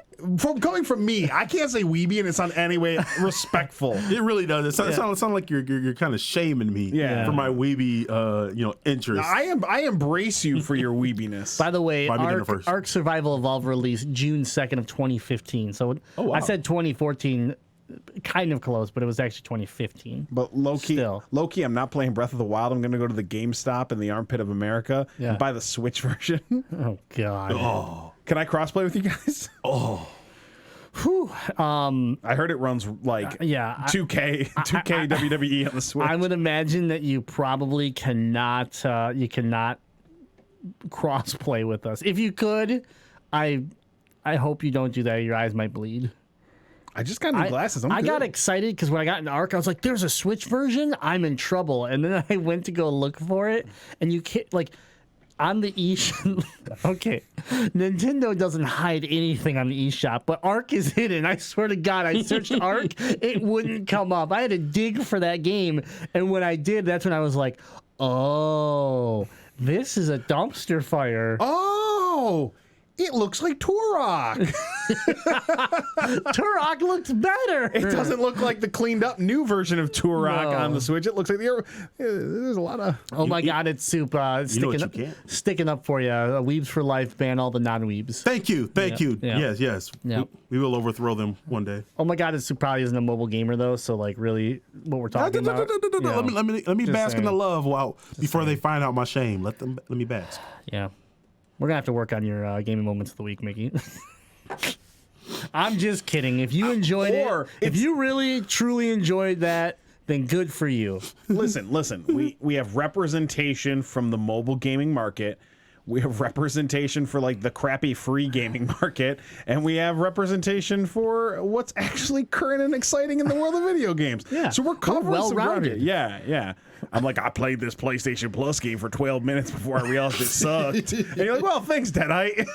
Coming from me, I can't say weeby and it's not any way respectful. It really does. It sounds like you're kind of shaming me for my weeby interest. I embrace you for your weebiness. By the way, Ark Survival Evolved released June 2nd of 2015. So I said 2014, kind of close, but it was actually 2015. But low-key, I'm not playing Breath of the Wild. I'm going to go to the GameStop in the armpit of America and buy the Switch version. Oh, God. Oh. Can I crossplay with you guys? Oh. Whew. I heard it runs like 2K WWE on the Switch. I would imagine that you probably cannot cross-play with us. If you could, I hope you don't do that. Your eyes might bleed. I just got new glasses. I got excited because when I got into Ark, I was like, there's a Switch version? I'm in trouble. And then I went to go look for it, and you can't, on the eShop. Okay. Nintendo doesn't hide anything on the eShop, but Ark is hidden. I swear to God, I searched Ark, it wouldn't come up. I had to dig for that game, and when I did, that's when I was like, oh, this is a dumpster fire. Oh, it looks like Turok. Turok looks better. It doesn't look like the cleaned up new version of Turok on the Switch. It looks like there's a lot of. Oh my God, it's soup. Sticking up for you. Weebs for life. Ban all the non-weebs. Thank you. Yeah. Yes. Yeah. We will overthrow them one day. Oh my God, it's probably isn't a mobile gamer though. So really, what we're talking about. Let me bask in the love before they find out my shame. Let me bask. Yeah. We're going to have to work on your gaming moments of the week, Mickey. I'm just kidding. If you enjoyed if you really, truly enjoyed that, then good for you. Listen. We have representation from the mobile gaming market. We have representation for the crappy free gaming market, and we have representation for what's actually current and exciting in the world of video games. Yeah. So we're covering some ground here. well-rounded. Yeah. I'm like, I played this PlayStation Plus game for 12 minutes before I realized it sucked. And you're like, well, thanks, Deadite.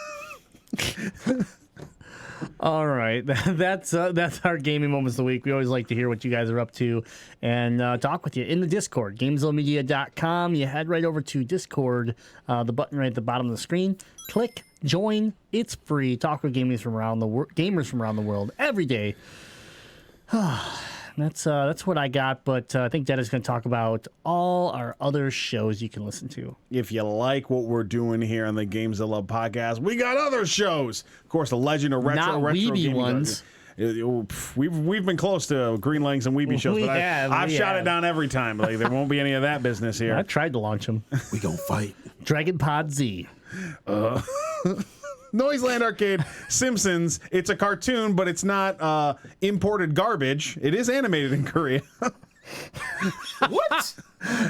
All right, that's our gaming moments of the week. We always like to hear what you guys are up to and talk with you in the Discord, GameZillaMedia.com. You head right over to Discord, the button right at the bottom of the screen. Click join. It's free. Talk with gamers from around the world every day. That's what I got, but I think Dad is going to talk about all our other shows you can listen to. If you like what we're doing here on the GameZilla podcast, we got other shows. Of course, the Legend of Retro, Not Retro weeby Gaming ones. We've been close to Green Legs and Weeby shows, but I've shot it down every time. There won't be any of that business here. I tried to launch them. We gonna fight. Dragon Pod Z. Noiseland Arcade, Simpsons. It's a cartoon, but it's not imported garbage. It is animated in Korea. What?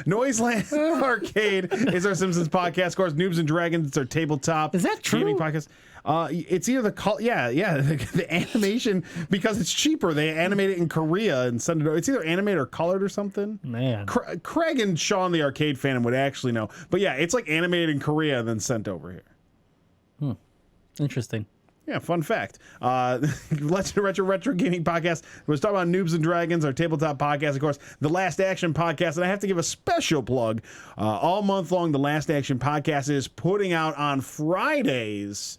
Noiseland Arcade is our Simpsons podcast. Of course, Noobs and Dragons, it's our tabletop Is that true? gaming podcast. It's either the animation, because it's cheaper. They animate it in Korea and send it. It's either animated or colored or something. Man. Craig and Sean, the arcade fan, would actually know. But yeah, it's like animated in Korea and then sent over here. Interesting. Yeah, fun fact. Let's do Retro Gaming Podcast. We're talking about Noobs and Dragons, our tabletop podcast, of course, the Last Action Podcast. And I have to give a special plug. All month long, the Last Action Podcast is putting out on Fridays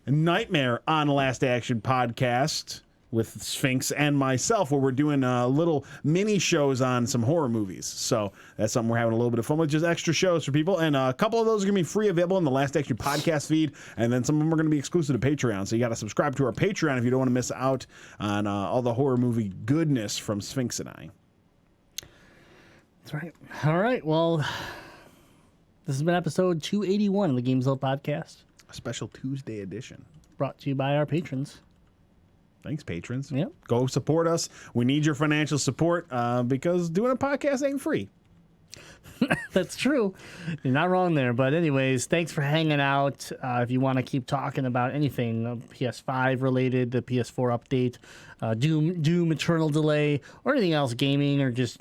Nightmare on Last Action Podcast with Sphinx and myself, where we're doing little mini shows on some horror movies. So that's something we're having a little bit of fun with, just extra shows for people. And a couple of those are going to be free, available in the Last Action Podcast feed. And then some of them are going to be exclusive to Patreon. So you got to subscribe to our Patreon if you don't want to miss out on all the horror movie goodness from Sphinx and I. That's right. All right. Well, this has been episode 281 of the GameZilla podcast, A special Tuesday edition. brought to you by our patrons. Thanks, patrons. Yep. Go support us. We need your financial support because doing a podcast ain't free. That's true. You're not wrong there. But anyways, thanks for hanging out. If you want to keep talking about anything PS5 related, the PS4 update, Doom Eternal Delay, or anything else gaming or just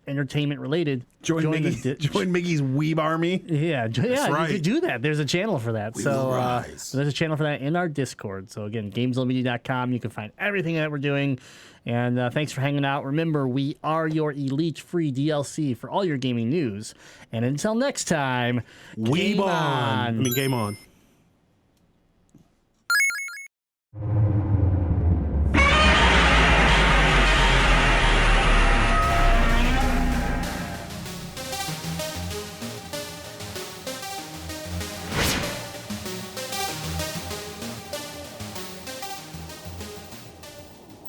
entertainment related, Join Miggy's Weeb Army. Yeah, right. you could do that. There's a channel for that. We will rise. There's a channel for that in our Discord. So again, GameZillaMedia.com. You can find everything that we're doing. And thanks for hanging out. Remember, we are your elite free DLC for all your gaming news. And until next time, Weeb game on. on. I mean, game on.